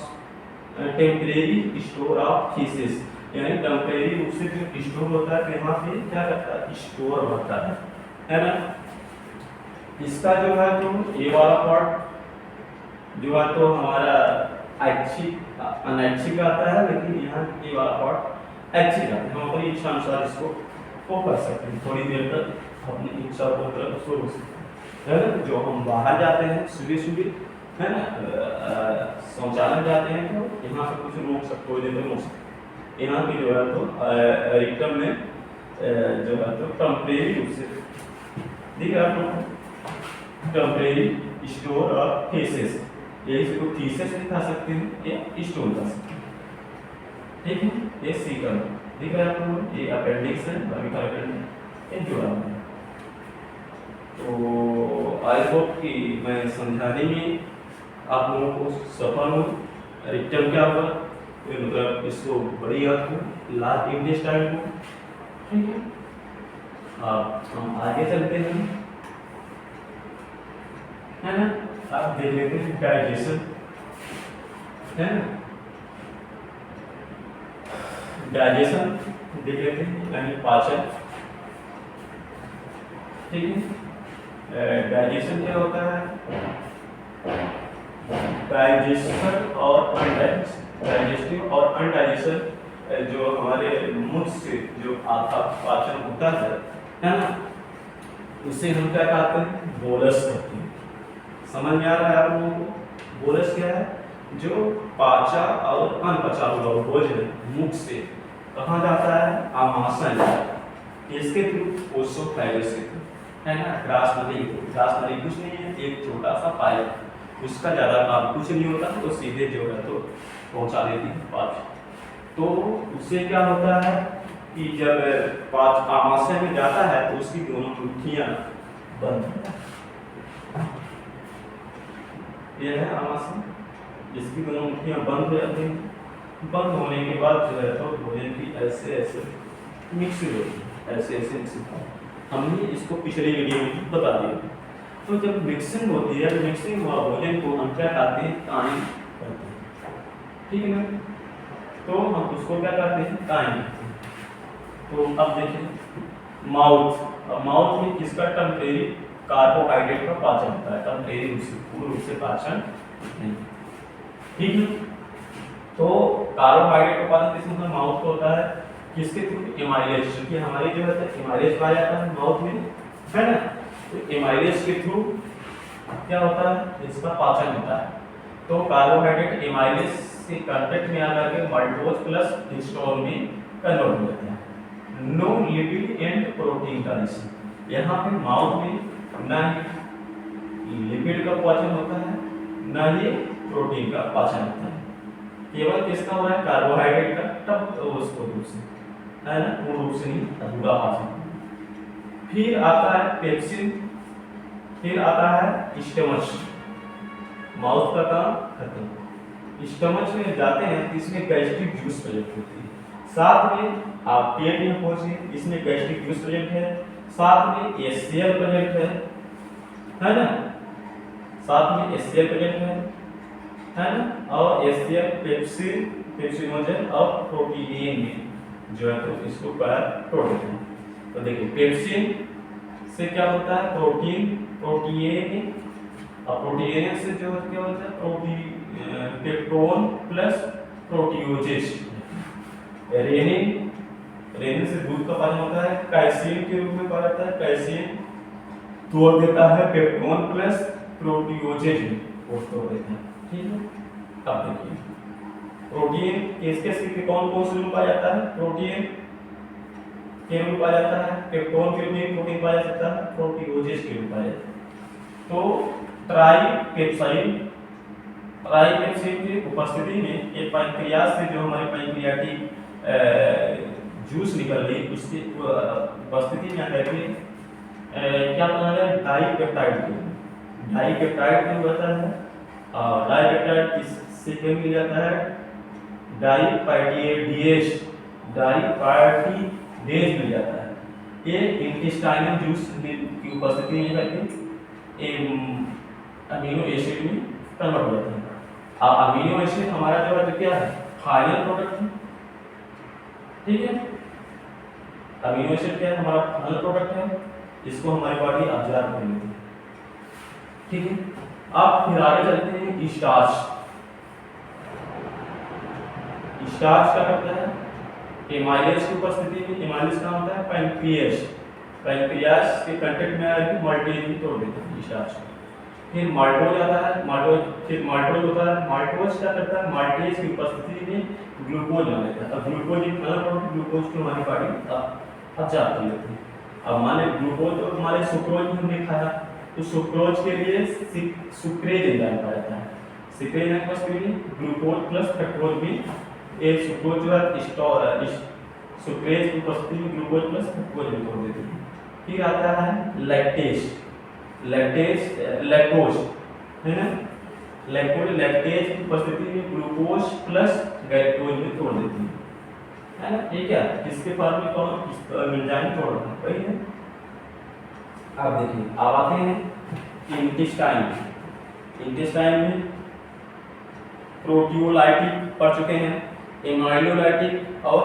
temporary store of faeces, यानी टेम्परेरी रूप से जो स्टोर होता है, यहाँ पे क्या करता है, स्टोर होता है ना। इसका जो है तो ये वाला पार्ट जो है तो हमारा ऐच्छिक अनैच्छिक आता है, लेकिन यहाँ ये वाला पार्ट ऐच्छिक आता है। हम अपनी इच्छा अनुसार इसको वो कर सकते हैं, थोड़ी देर तक अपनी इच्छा को तरफ सो सकते हैं, जो हम बाहर जाते हैं सुबह सुबह, है ना, शौचालय जाते हैं तो यहाँ से कुछ रोक सकते हो, देते रोक सकते। यहाँ की जो है तो रिक्टम में जो है तो टेम्परेरी रूप से दिख रहा है, टेम्परेरी स्टोर ऑफ फेसेस, यही से को थीसिस दिखा सकते हैं, ये स्टोर कर सकते हैं, ठीक है। ये सीकम दिख रहा है आपको, ये अपेंडिक्स है, बाकी का अपेंडिक्स ये जुड़ा हुआ है। तो आई होप कि मैं समझाने में आप लोगों को सफल हूँ। रिक्टम क्या होगा, मतलब इसको बड़ी अर्थ को, लार्ज इंटेस्टाइन को, ठीक है। अब हम आगे चलते हैं, है ना। आप देख लेते हैं डाइजेशन, है ना, डाइजेशन देख लेते हैं, यानी पाचन, ठीक है। डाइजेशन क्या होता है, डाइजेशन और डाइजेस्टिव और अनडाइजेशन जो हमारे मुख से जो आता पाचन होता है ना, उसे हम क्या कहते हैं, बोलस कहते हैं। समझ में आ रहा है आप लोगों को, बोलस क्या है, जो पाचा और अनपचा हुआ भोजन मुख से कहाँ जाता है, आमाशय जाता है, इसके थ्रू ओसोफेगस से, है ना। ग्रास नली कुछ नहीं है, एक छोटा सा पाइप, उसका ज़्यादा काम कुछ नहीं होता, तो सीधे जो है तो पहुंचा देती है पाच। तो उससे क्या होता है कि जब पाच आमाशय में जाता है तो उसकी दोनों मुट्ठियाँ बंद, ये है आमाशय, इसकी दोनों मुट्ठियाँ बंद हो जाती हैं। बंद होने के बाद जो है तो भोजन की ऐसे ऐसे मिक्सिंग होती है, ऐसे ऐसे मिक्सिंग। हमने इसको पिछले वीडियो में बता दिया। तो जब मिक्सिंग होती है, मिक्सिंग हुआ भोजन को हम क्या कहते हैं, काइम करते हैं, ठीक है ना। तो हम उसको क्या कहते हैं, काइम। तो अब देखिए माउथ, अब माउथ में किसका टेम्परेरी कार्बोहाइड्रेट का पाचन होता है, टेम्परेरी पूर्ण रूप से पाचन नहीं, ठीक है। तो कार्बोहाइड्रेट का पाचन किस मतलब माउथ को होता है, किसके थ्रू, एमाइलेज, क्योंकि हमारी जो है एमाइलेज पाया जाता है माउथ में, है ना। तो एमाइलेज के थ्रू क्या होता है, इसका पाचन होता है। तो कार्बोहाइड्रेट एमाइलेज से कांटेक्ट में आकर के माल्टोज प्लस हिस्टोन में कन्वर्ट हो जाते हैं। नो लिपिड एंड प्रोटीन का रिलेशन, यहाँ पे माउथ में ना ही लिपिड का पाचन होता है ना ही प्रोटीन का पाचन होता है, केवल किसका हो रहा है, कार्बोहाइड्रेट का, तब उसको रूप से, है ना, पूर्ण रूप से नहीं, अधूरा पाचन। फिर आता है पेप्सिन, फिर आता है स्टमच। माउथ का काम खत्म, स्टमच में जाते हैं, इसमें गैस्ट्रिक जूस प्रेजेंट होती है। साथ में आप पेट में पहुंचे, इसमें गैस्ट्रिक जूस प्रेजेंट है, साथ में एचसीएल प्रेजेंट है ना, साथ में एचसीएल प्रेजेंट है ना। और एचसीएल पेप्सिन, पेप्सिनोजन और प्रोटीन में जो है तो इसको पैर तोड़ देते हैं। तो देखिए पेप्सिन से क्या होता है, प्रोटीन, प्रोटीन, और प्रोटीन से जो क्या होता है, protein, peptone plus proteoses. Rennin, rennin से दूध का पाचन होता है, कैल्शियम के रूप में पाया जाता है, कैल्शियम तोड़ देता है पेप्टोन प्लस प्रोटियोजेस में, वो तोड़ देता है, ठीक है। अब देखिए प्रोटीन किस कौन कौन से रूप पाया जाता है, प्रोटीन के रूप पाया जाता है, पेप्टोन के रूप में प्रोटीन पाया जाता है, प्रोटियोजेस के रूप पाया जाता है। तो ट्राइपेप्साइड, ट्राइपेप्सिन की उपस्थिति में एक पैंक्रियाज से जो हमारे पैंक्रियाटिक जूस निकल रही, उसकी उपस्थिति में आकर के क्या बना है, डाइपेप्टाइड। डाइपेप्टाइड क्यों होता है, और डाइपेप्टाइड किससे क्यों मिल जाता है, डाइपेप्टाइडेज, डाइपेप्टाइडेज मिल जाता है। ये इंटेस्टाइनल जूस की उपस्थिति में करके अमीनो एसिड में कन्वर्ट हो जाता है। अब अमीनो एसिड हमारा जो है क्या है, फाइनल प्रोडक्ट है, ठीक है। अमीनो एसिड क्या है, हमारा फाइनल प्रोडक्ट है, इसको हमारी बॉडी अब्जॉर्ब कर लेती है, ठीक है। अब फिर आगे चलते हैं स्टार्च। स्टार्च क्या करता है, एमाइलेज की उपस्थिति में, एमाइलेज का होता है पैंक्रियाज, पैंक्रियाज के कांटेक्ट में आकर माल्टेज भी तोड़ देता है स्टार्च। फिर माल्टोज आता है, माल्टोज, फिर माल्टोज होता है, माल्टोज क्या करता है, माल्टेज की उपस्थिति में ग्लूकोज बना लेता है। अब ग्लूकोज एक अलग प्रोडक्ट, ग्लूकोज को हमारी बॉडी अब्जॉर्ब कर लेती है। अब मान लीजिए ग्लूकोज और हमारे सुक्रोज में हमने खाया, तो सुक्रोज के लिए सुक्रेज एंजाइम पाया जाता है। सुक्रेज एंजाइम उपस्थिति में ग्लूकोज प्लस फ्रक्टोज में, ये सुक्रोज जो है सुक्रेज की उपस्थिति में ग्लूकोज प्लस फ्रक्टोज में तोड़ देती है। फिर आता है लैक्टेज, लैक्टोज है ना, लैक्टेज की उपस्थिति में ग्लूकोज प्लस गैल्यूकोज में तोड़ देती है ना। ये क्या, किसके फॉर्म में कौन एंजाइम तोड़ रहा है, वही है। अब देखिए अब आते हैं इंटेस्टाइन। इंटेस्टाइन में प्रोटियोलाइटिक पढ़ चुके हैं, एमाइलोलाइटिक और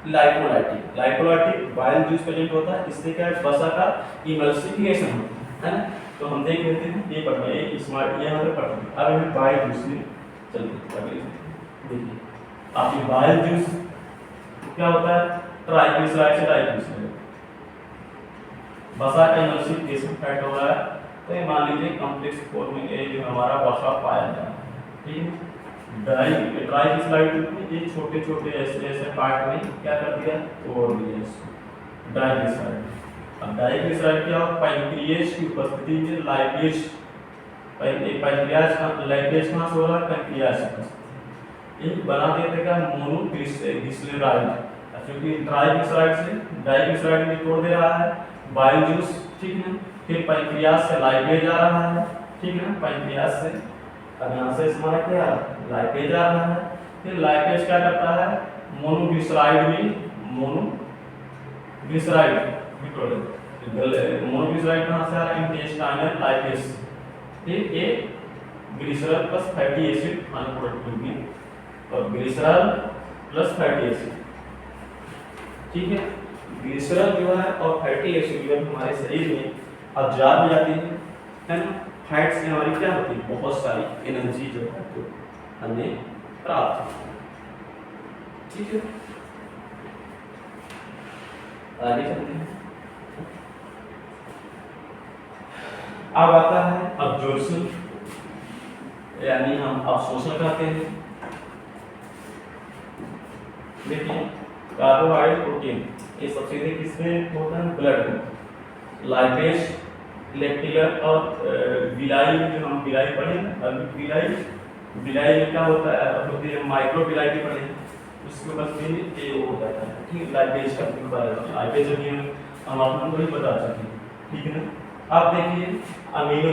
लाइपोलाइटिक। लाइपोलाइटिक बाइल जूस प्रेजेंट होता है, इससे क्या है, वसा का इमल्सिफिकेशन होता है ना। तो हम देख लेते हैं, ये पढ़ना है स्मार्ट, यहाँ पे पढ़ना है। अब हमें बाइल जूस में चलते हैं, देखिए आपकी बाइल जूस क्या होता है, ट्राइग्लिसराइड से डाइग्लिसराइड, वसा का इमल्सिफिकेशन फैट हो रहा है। तो ये मान लीजिए कॉम्प्लेक्स फॉर्म में ये जो हमारा वसा पाया जा रहा है, ठीक है। ट्राइग्लिसराइड ये छोटे छोटे ऐसे ऐसे पार्ट में क्या कर दिया, तोड़ दिया इसको, डाइग्लिसराइड। अब डाइग्लिसराइड क्या होता है, पैंक्रियाज की उपस्थिति में लाइपेज, पैंक्रियाज लाइपेज कहाँ से हो रहा है, पैंक्रियाज से ये बना देते का मोनोग्लिसराइड, क्योंकि ट्राइग्लिसराइड से डाइग्लिसराइड में तोड़ दे रहा है बाइल जूस, ठीक है। फिर पैंक्रियाज से लाइपेज आ रहा है, ठीक है, पैंक्रियाज से अब यहाँ से हमारा क्या लाइपेज आ रहा है। फिर लाइपेज क्या करता है, मोनोग्लिसराइड में मोनोग्लिसराइड मोनोग्लिसराइड कहाँ से आ रहा है, इंटेस्टाइनल लाइपेज। फिर ए glycerol plus fatty acid final product होगी, और ग्लिसरॉल प्लस फैटी एसिड, ठीक है। ग्लिसरॉल जो है और फैटी एसिड जो हमारे शरीर में अब्जॉर्ब हो जाती है ना। फैट से हमारी क्या होती है, बहुत सारी एनर्जी जो है तो हमें प्राप्त होती है, ठीक है। आगे चलते हैं। अब आता है अब्जॉर्प्शन, यानी हम अवशोषण करते हैं। देखिए कार्बोहाइड्रेट प्रोटीन ये सबसे सीधे किसमें होता है, ब्लड में। लाइपेज लेक्टिलर और विलाई में, जो हम विलाई पढ़े ना, विलाई में क्या होता है, होती है माइक्रो विलाई भी पढ़े, उसके बाद में ये हो जाता है, ठीक है। लाइपेज का बारे में लाइपेज हम आप लोगों को ही बता सकते हैं, ठीक है ना। अब देखिए अमीनो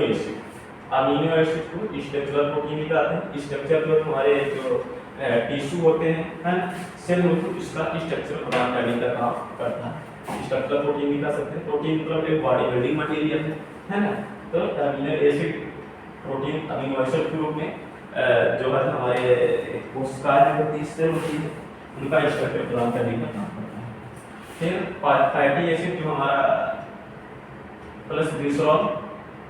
एसिड को स्ट्रक्चरल प्रोटीन भी कहते हैं। स्ट्रक्चर जो हमारे जो टिश्यू होते हैं, है ना, सेल में इसका स्ट्रक्चर प्रदान करने का काम करता है। स्ट्रक्चरल प्रोटीन भी कह सकते हैं। प्रोटीन मतलब एक बॉडी बिल्डिंग मटेरियल है ना। तो amino acid protein amino acid के रूप में जो है हमारे कोशिकाएं होती है, सेल होती है, उनका स्ट्रक्चर प्रदान करने का काम करता है। फिर फैटी एसिड जो हमारा प्लस ग्लिसरॉल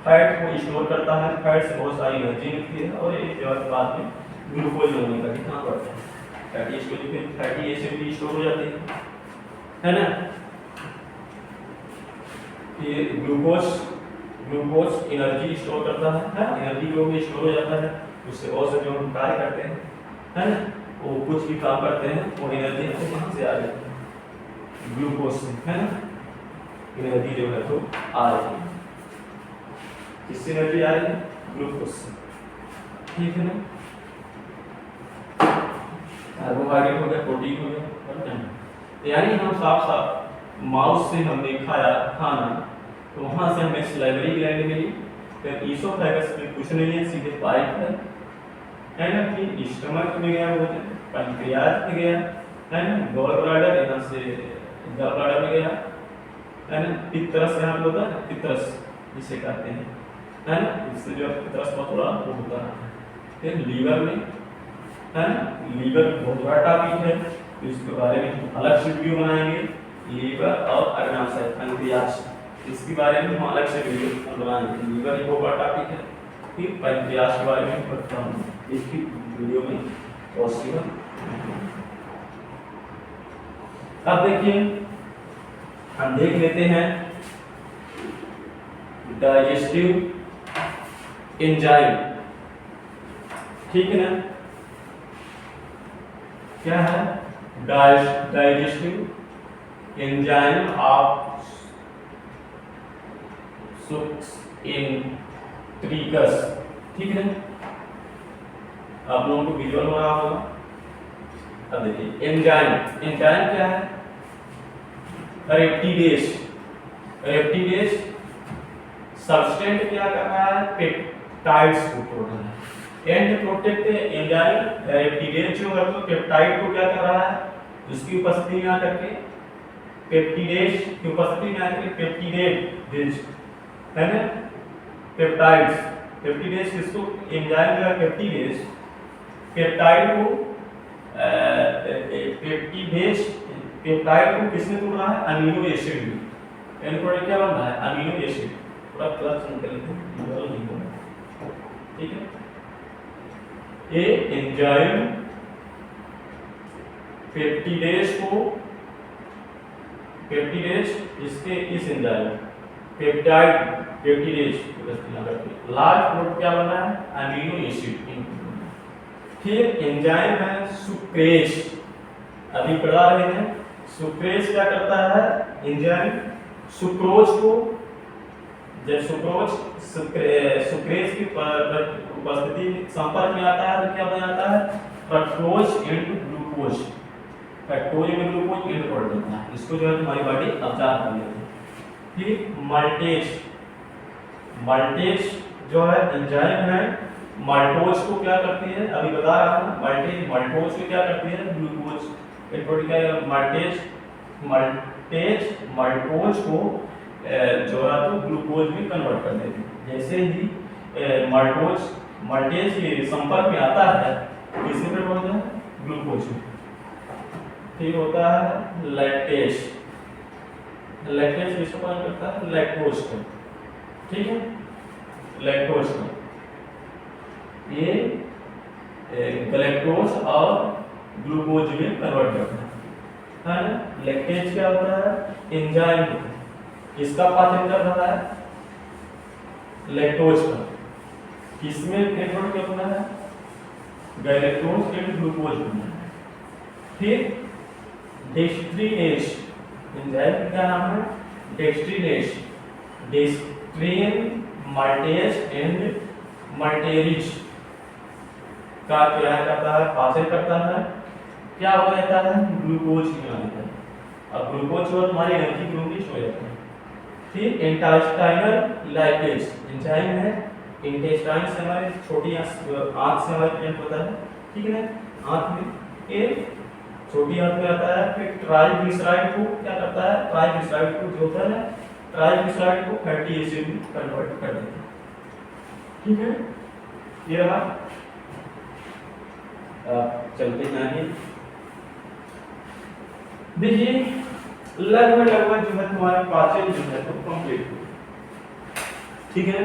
फैट को स्टोर करता है, फैट से बहुत सारी एनर्जी मिलती है, और ये जो बाद में ग्लूकोज होने का भी काम करता है। फैटी एसिड भी स्टोर हो जाती है ना। ये ग्लूकोज एनर्जी स्टोर करता है, एनर्जी जो भी स्टोर हो जाता है, उससे बहुत से जो हम कार्य करते हैं, है ना, वो कुछ भी काम करते हैं, वो एनर्जी हमको कहाँ से आ जाती है, ग्लूकोज से, है ना। एनर्जी जो है तो आ रही है, किससे एनर्जी आ रही है, ग्लूकोज से, ठीक है ना। कार्बोहाइड्रेट हो गया, प्रोटीन हो गया, यानी हम साफ माउस से हमने खाया खाना, तो वहां से हमें सलाइवरी ग्लैंड मिली। फिर ईसोफेगस में कुछ नहीं है, सीधे पाइप है ना, कि स्टमक में गया, वो पैंक्रियाज में गया, है ना, गॉल ब्लैडर यहाँ से गॉल ब्लैडर में गया, है ना। पित्तरस यहाँ पे होता है, पित्तरस जिसे कहते हैं, है ना, इससे जो पित्तरस पथुरा वो होता है। फिर लीवर में, है ना, लीवर बहुत बड़ा टॉपिक है, तो इसके बारे में हम अलग से वीडियो बनाएंगे। लीवर और अग्नाशय पैंक्रियाज, इसके बारे में हम अलग से वीडियो बनाएंगे। लीवर एक बहुत बड़ा टॉपिक है, फिर पैंक्रियाज के बारे में बताता हूँ इसकी वीडियो में पॉसिबल। अब देखिए हम देख लेते हैं डाइजेस्टिव एंजाइम, ठीक है ना। क्या है, डाइजेस्टिव एंजाइम ऑफ इंट्रिकस, ठीक है। आप लोगों को विजुअल हो रहा होगा। अब देखिए एंजाइम क्या है, रेप्टिडेज सब्सटेंट क्या कर रहा है, पेप्टाइड्स को तोड़ रहा है। एंड प्रोटेक्ट एंजाइम रेप्टिडेज जो है तो पेप्टाइड को क्या कर रहा है, उसकी उपस्थिति में आकर के पेप्टिडेज की उपस्थिति में आकर के पेप्टिडेज है ना, पेप्टिडेज किसको, एंजाइम जो है पेप्टिडेज पेप्टाइड को पेप्टाइड को किसने तोड़ रहा है, अमीनो एसिड में। एंड प्रोडक्ट क्या बन रहा है, अमीनो एसिड। पूरा क्लास निकल लेते हैं, ठीक है। ये एंजाइम पेप्टिडेज इसके इस एंजाइम पेप्टिडेज लार्ज प्रोडक्ट क्या बना है, अमीनो एसिड। फिर एंजाइम है सुक्रेज, अभी पढ़ा रहे हैं। सुक्रेज क्या करता है, एंजाइम सुक्रोज को, जब सुक्रेज की उपस्थिति संपर्क में आता है तो क्या बन जाता है, fructose and glucose and product बनता है। इसको जो है तुम्हारी बॉडी अब्जॉर्ब कर लेती है। फिर मल्टेज जो है एंजाइम है माल्टोज को क्या करती है, अभी बता रहा था माल्टोज को क्या करती है, ग्लूकोज माल्टोज को जो है तो ग्लूकोज में कन्वर्ट कर देती है। जैसे ही माल्टेज के संपर्क में आता है किसमें कन्वर्ट होता है, ग्लूकोज में। फिर होता है लैक्टेज किसको कन्वर्ट करता है, लैक्टोज को। ठीक है, लैक्टोज को ये गैलेक्टोज और ग्लूकोज में कन्वर्ट करता है ना। लैक्टेज क्या होता है, एंजाइम इसका पाचन कर रहा है, लैक्टोज का किसमें कन्वर्ट करना है, गैलेक्टोज एंड ग्लूकोज में। फिर डेक्स्ट्रीनेज एंजाइम का नाम है डेक्स्ट्रीनेज, डेक्स्ट्रीन माल्टेज एंड माल्टेरिज का क्या करता है, पाचन करता है, क्या हो जाता है, ग्लूकोज बना देता है। अब ग्लूकोज और हमारे एनर्जी ग्लूकोज हो जाता है। फिर इंटेस्टाइनल लाइपेज एंजाइम है, इंटेस्टाइन से हमारे छोटी आंत से हमारे प्रेजेंट होता है। ठीक है, आंत में ये छोटी आंत में आता है। फिर ट्राइग्लिसराइड को क्या करता है, ट्राइग्लिसराइड को जो होता है ट्राइग्लिसराइड को फैटी एसिड में कन्वर्ट कर देता है। ठीक है, ये रहा। चलते हैं आगे। देखिए लगभग जो है तुम्हारा पाचन जो है तो कंप्लीट हो। ठीक है,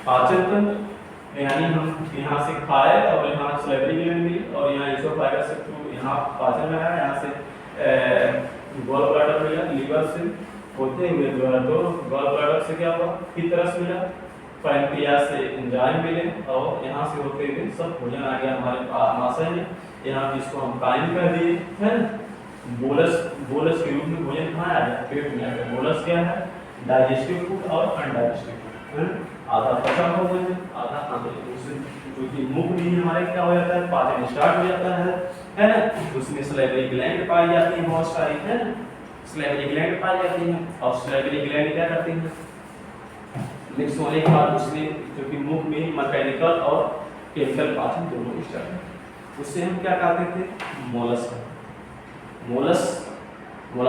पाचन तंत्र यानी हम यहाँ से खाए और यहाँ सलाइवरी ग्लैंड मिली और यहाँ इसोफेगस से थ्रू यहाँ पाचन में आया, यहाँ से गॉल ब्लैडर मिला, लीवर से होते हुए जो है तो गॉल ब्लैडर से क्या हुआ, पित्तरस मिला, पैंक्रियास से एंजाइम मिले और यहाँ से होते हुए सब भोजन आ गया हमारे आमाशय में। यहाँ जिसको हम कायम कर दिए है ना। बोलस के रूप में भोजन कहाँ आ गया, पेट में आ गया। बोलस क्या है, डाइजेस्टिव फूड और अनडाइजेस्टिव फूड। आधा पचा हुआ भोजन, आधा क्योंकि मुख में हमारे क्या हो जाता है, पाचन स्टार्ट हो जाता है ना। उसमें सलाइवरी ग्लैंड पाई जाती है बहुत सारी, है ना, सलाइवरी ग्लैंड पाई जाती है और सलाइवरी ग्लैंड क्या करती है, मिक्स होने के बाद उसमें क्योंकि मुख में मैकेनिकल और केमिकल पाचन दोनों स्टार्ट है। उससे हम क्या कहते थे, मोलस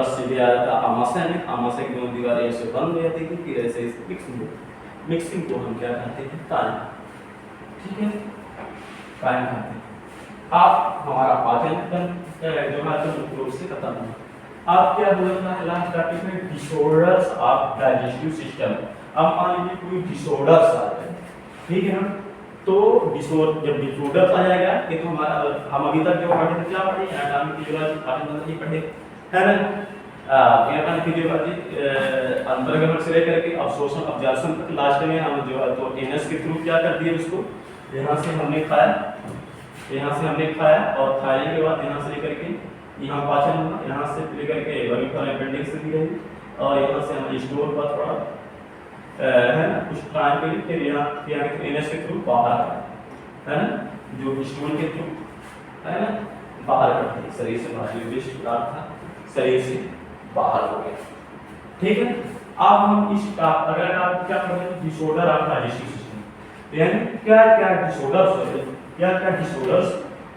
सीधे आ जाता आमाशय में, आमाशय की दोनों दीवारें ऐसे बंद हो जाती थी, फिर ऐसे मिक्सिंग को हम क्या कहते हैं, कायम। ठीक है, कायम कहते हैं। आप हमारा पाचन जो है तो रूप से खत्म हुआ। अब क्या बोलना है लास्ट टॉपिक में, डिसऑर्डर्स ऑफ डाइजेस्टिव सिस्टम। अब मान लीजिए कोई डिसऑर्डर्स आ जाए, ठीक है ना, तो जब डिसऑर्डर आ जाएगा कि तो हमारा हम अभी तक जो पढ़े थे क्या पढ़े, एनाटॉमी फिजियोलॉजी पाचन पढ़े है ना। एनाटॉमी फिजियोलॉजी अंतर्गमन से लेकर के अवशोषण अब्जॉर्प्शन तक लास्ट में हम जो है तो एनएस के थ्रू क्या कर दिए उसको, यहाँ से हमने खाया और खाने के बाद यहाँ से लेकर के यहाँ पाचन हुआ, यहाँ से लेकर के वर्मिकल अपेंडिक्स भी रही और यहाँ से हम स्टोर पर थोड़ा है ना कुछ टाइम के लिए, फिर यहाँ एनएस के थ्रू बाहर आया है ना, जो स्टूल के थ्रू है ना बाहर करते हैं शरीर से बाहर, जो वेस्ट पदार्थ था शरीर से बाहर हो गया। ठीक है, अब हम इस अगर आप क्या करें, डिसऑर्डर ऑफ डाइजेस्टिव सिस्टम यानी क्या डिसऑर्डर्स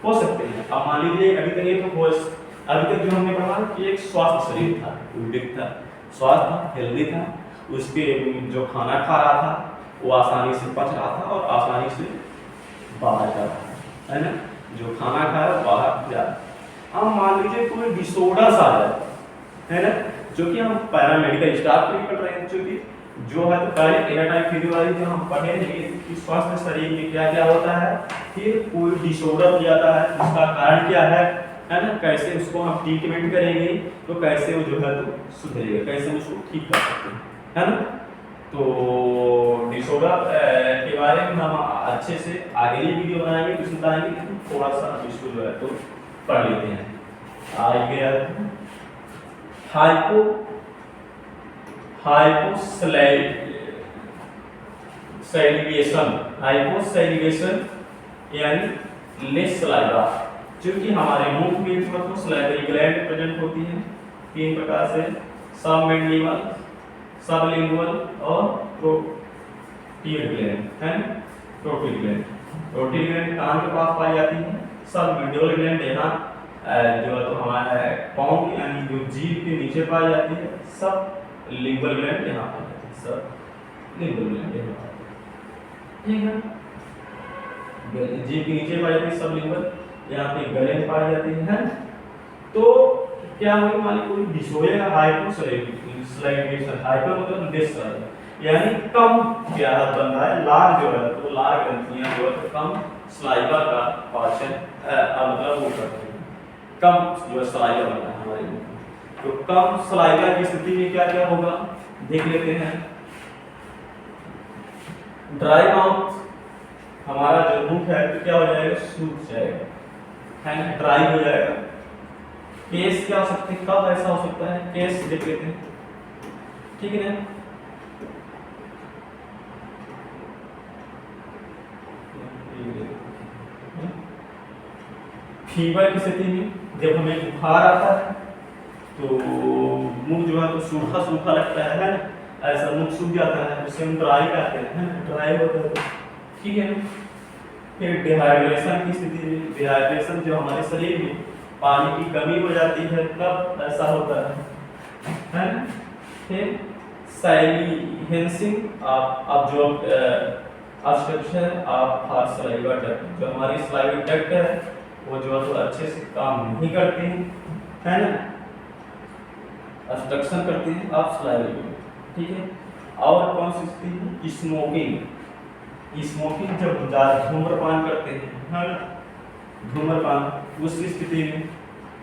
हो सकते हैं। अब मान लीजिए अभी तक जो हमने पढ़ा कि एक स्वस्थ शरीर था, विवेक था, स्वस्थ था, हेल्दी था, उसके जो खाना खा रहा था वो आसानी से पच रहा था और आसानी से बाहर जा रहा है ना, जो खाना खाया बाहर जा रहा। अब मान लीजिए कोई डिसऑर्डर्स आ जाए है ना, जो कि हम पैरामेडिकल स्टाफ में पढ़ रहे हैं, क्योंकि जो है तो पहले एनाटॉमी फिजियोलॉजी जो हम पढ़े कि स्वस्थ शरीर में क्या क्या होता है, फिर कोई डिसऑर्डर हो जाता है, उसका कारण क्या है ना, कैसे उसको हम ट्रीटमेंट करेंगे, तो कैसे वो जो है तो सुधरेगा, कैसे उसको ठीक कर सकते हैं है ना। तो डिसऑर्डर के बारे में हम अच्छे से आगे ही वीडियो बनाएंगे, तो बताएंगे, थोड़ा सा इसको जो है तो पढ़ लेते हैं। आगे हाइपोसैलिवेशन यानी लेस सलाइवा, क्योंकि हमारे मुख में तो सलाइवरी ग्लैंड प्रेजेंट होती है तीन प्रकार से, सबमेंडिबल, सबलिंगुअल और प्रोक्टियल ग्लैंड है, प्रोक्टियल ग्लैंड। रोटरी ग्लैंड कान के पास पाई जाती है। सब मीडियल ग्लैंड यहाँ जो है तो हमारा पाँव यानी जो जीभ के नीचे पाई जाती है। सब लिंगुअल ग्लैंड यहाँ पाई जाती है। सब लिंगुअल ग्लैंड यहाँ पाई जाती है। ठीक है, जीभ के नीचे पाई जाती है सब लिंगुअल, यहाँ पे गले में पाई जाती है। तो क्या होगा, मान ली कोई डिश होएगा हाइपोसलाइवेशन, हाइपर मतलब डिश यानी कम प्यास बन रहा है, लार जो है तो लार ग्रंथियां जो है तो कम सलाइवा का पाचन मतलब वो करते हैं, कम जो है सलाइवा बन रहा है हमारे मुंह में। तो कम सलाइवा की स्थिति में क्या क्या होगा देख लेते हैं। ड्राई माउथ, हमारा जो मुंह है तो क्या हो जाएगा, सूख जाएगा, है ना, ड्राई हो जाएगा। केस क्या हो सकते हैं, कब ऐसा हो सकता है, केस देख लेते हैं। ठीक है ना, फीवर की स्थिति में जब हमें बुखार आता है तो मुंह जो है तो सूखा सूखा लगता है ना, ऐसा मुंह सूख जाता है, उसे हम ड्राई कहते हैं, ड्राई होता है। ठीक है ना, फिर डिहाइड्रेशन की स्थिति में, डिहाइड्रेशन जो हमारे शरीर में पानी की कमी हो जाती है तब ऐसा होता है ना। फिर साइलिहेंसिंग, आप जो obstruction of our saliva duct, जो हमारी सलाइवा डक्ट है वो जो है तो अच्छे से काम नहीं करते हैं, है ना, ऑब्स्ट्रक्शन करते हैं आप सलाइवा में। ठीक है, और कौन सी स्थिति, स्मोकिंग, स्मोकिंग जब धूम्रपान करते हैं, है ना, धूम्रपान उस स्थिति में,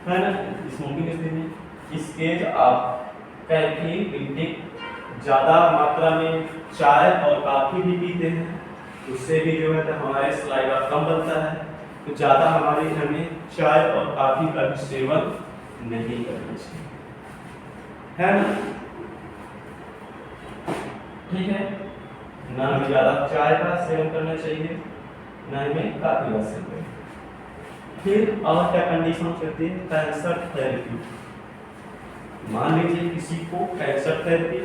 है ना, स्मोकिंग स्थिति में, इसके आप कैफीन इंटेक ज़्यादा मात्रा में चाय और कॉफ़ी भी पीते हैं, उससे भी जो है तो हमारे सलाइवा कम बनता है। तो ज़्यादा हमें चाय और कॉफ़ी का भी सेवन नहीं करना चाहिए, है ना। ठीक है, ना हमें ज़्यादा चाय का सेवन करना चाहिए, ना हमें कॉफ़ी का सेवन करना। फिर और क्या कंडीशन करती है, कैंसर थेरेपी। मान लीजिए किसी को कैंसर थेरेपी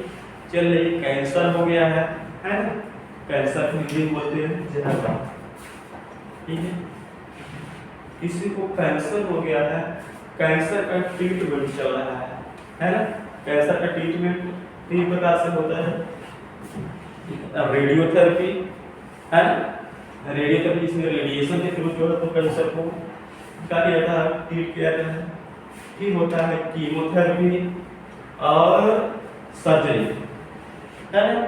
चल रही, कैंसर हो गया है ना, कैंसर को हिंदी बोलते हैं जहर। ठीक है, किसी को कैंसर हो गया है, कैंसर का ट्रीटमेंट चल रहा है ना, कैंसर का ट्रीटमेंट तीन प्रकार से होता है, रेडियोथेरेपी, है ना, रेडियोथेरेपी इसमें रेडिएशन के थ्रू जो है तो कैंसर को क्या किया जाता है, ट्रीट किया जाता है। फिर होता है कीमोथेरेपी और सर्जरी, है ना।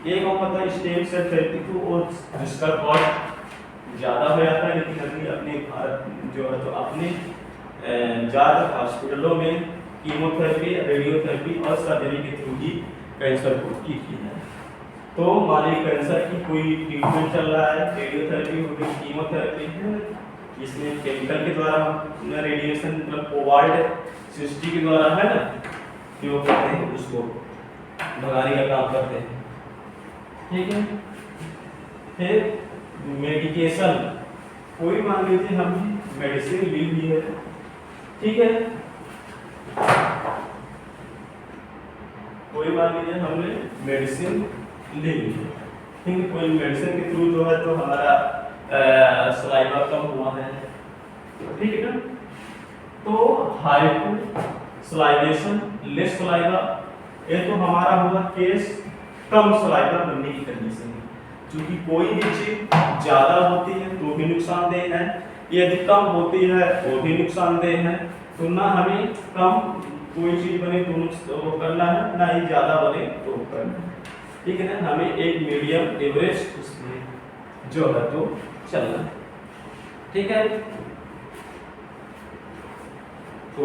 एक और होता है स्टेम सेल थेरेपी, तो वो जिसका कॉस्ट ज़्यादा हो जाता है, लेकिन अभी अपने भारत जो है तो अपने ज़्यादा हॉस्पिटलों में कीमोथेरेपी, रेडियोथेरेपी और सर्जरी के थ्रू ही कैंसर को ठीक किया जाए। तो मान लीजिए कैंसर की कोई ट्रीटमेंट चल रहा है, रेडियोथेरेपी हो गई, कीमोथेरेपी है, इसमें केमिकल के द्वारा रेडिएशन मतलब कोबाल्ट सृष्टि के द्वारा, है ना, जो करते हैं उसको भगाने का काम करते हैं। ठीक है, फिर मेडिकेशन, कोई मान लीजिए हमने मेडिसिन ली हुई है, ठीक है, कोई मान लीजिए हमने मेडिसिन ली हुई है, ठीक है, कोई मेडिसिन के थ्रू जो है तो हमारा सलाइवा कम हुआ है, ठीक है ना। तो हाइपोसलाइवेशन, लेस सलाइवा, ये तो हमारा हुआ केस कम सलाइवा बनने की कंडीशन है। क्योंकि कोई भी चीज ज्यादा होती है तो भी नुकसानदेह है, यदि कम होती है वो भी नुकसानदेह है। तो ना हमें कम कोई चीज बने तो वो करना है, ना ही ज्यादा बने तो करना है, ठीक है ना। हमें एक मीडियम एवरेज उसमें जो है तो चलना है, ठीक है। तो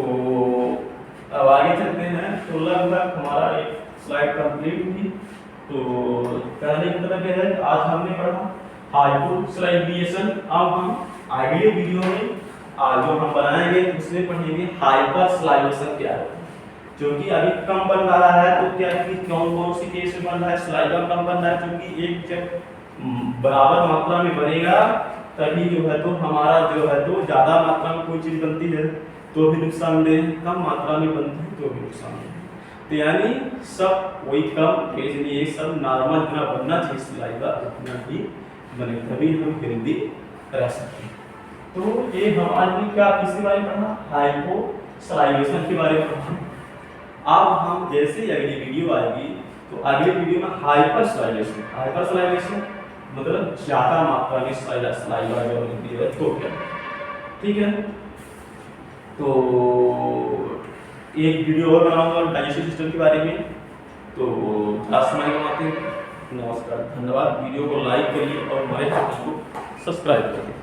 अब आगे चलते हैं। तो लगभग हमारा एक स्लाइड कंप्लीट हुई। तो कहने का मतलब यह है आज हमने पढ़ा हाइपोसलाइवेशन। अब हम अगले वीडियो में जो हम बनाएंगे उसमें पढ़ेंगे हाइपरसलाइवेशन क्या है, जो कि अभी कम बन रहा है। तो क्या कि कौन कौन सी केस में बन रहा है, सलाइवा कम बन रहा है, क्योंकि एक जब बराबर मात्रा में बनेगा तभी जो है तो हमारा जो है तो ज्यादा मात्रा में कोई चीज बनती है तो भी नुकसानदेह, कम मात्रा में बनती है तो भी नुकसानदेह। तो यानी सब वही कम, इसलिए सब नॉर्मल जितना बनना चाहिए सलाइवा उतना ही बने, तभी हम हेल्दी रह सकते हैं। तो ये हम आज भी क्या किसके बारे में पढ़ा, हाइपोसलाइवेशन के बारे में पढ़ा। अब हम जैसे ही अगली वीडियो आएगी तो अगली वीडियो में हाइपरसलाइवेशन मतलब ज्यादा मात्रा में सलाइवा जो होती है तो क्या, ठीक है। तो एक वीडियो और बनाऊंगा डाइजेस्टिव सिस्टम के बारे में। तो आज समय कमाते हैं, नमस्कार, धन्यवाद। वीडियो को लाइक करिए और हमारे चैनल को सब्सक्राइब करिए।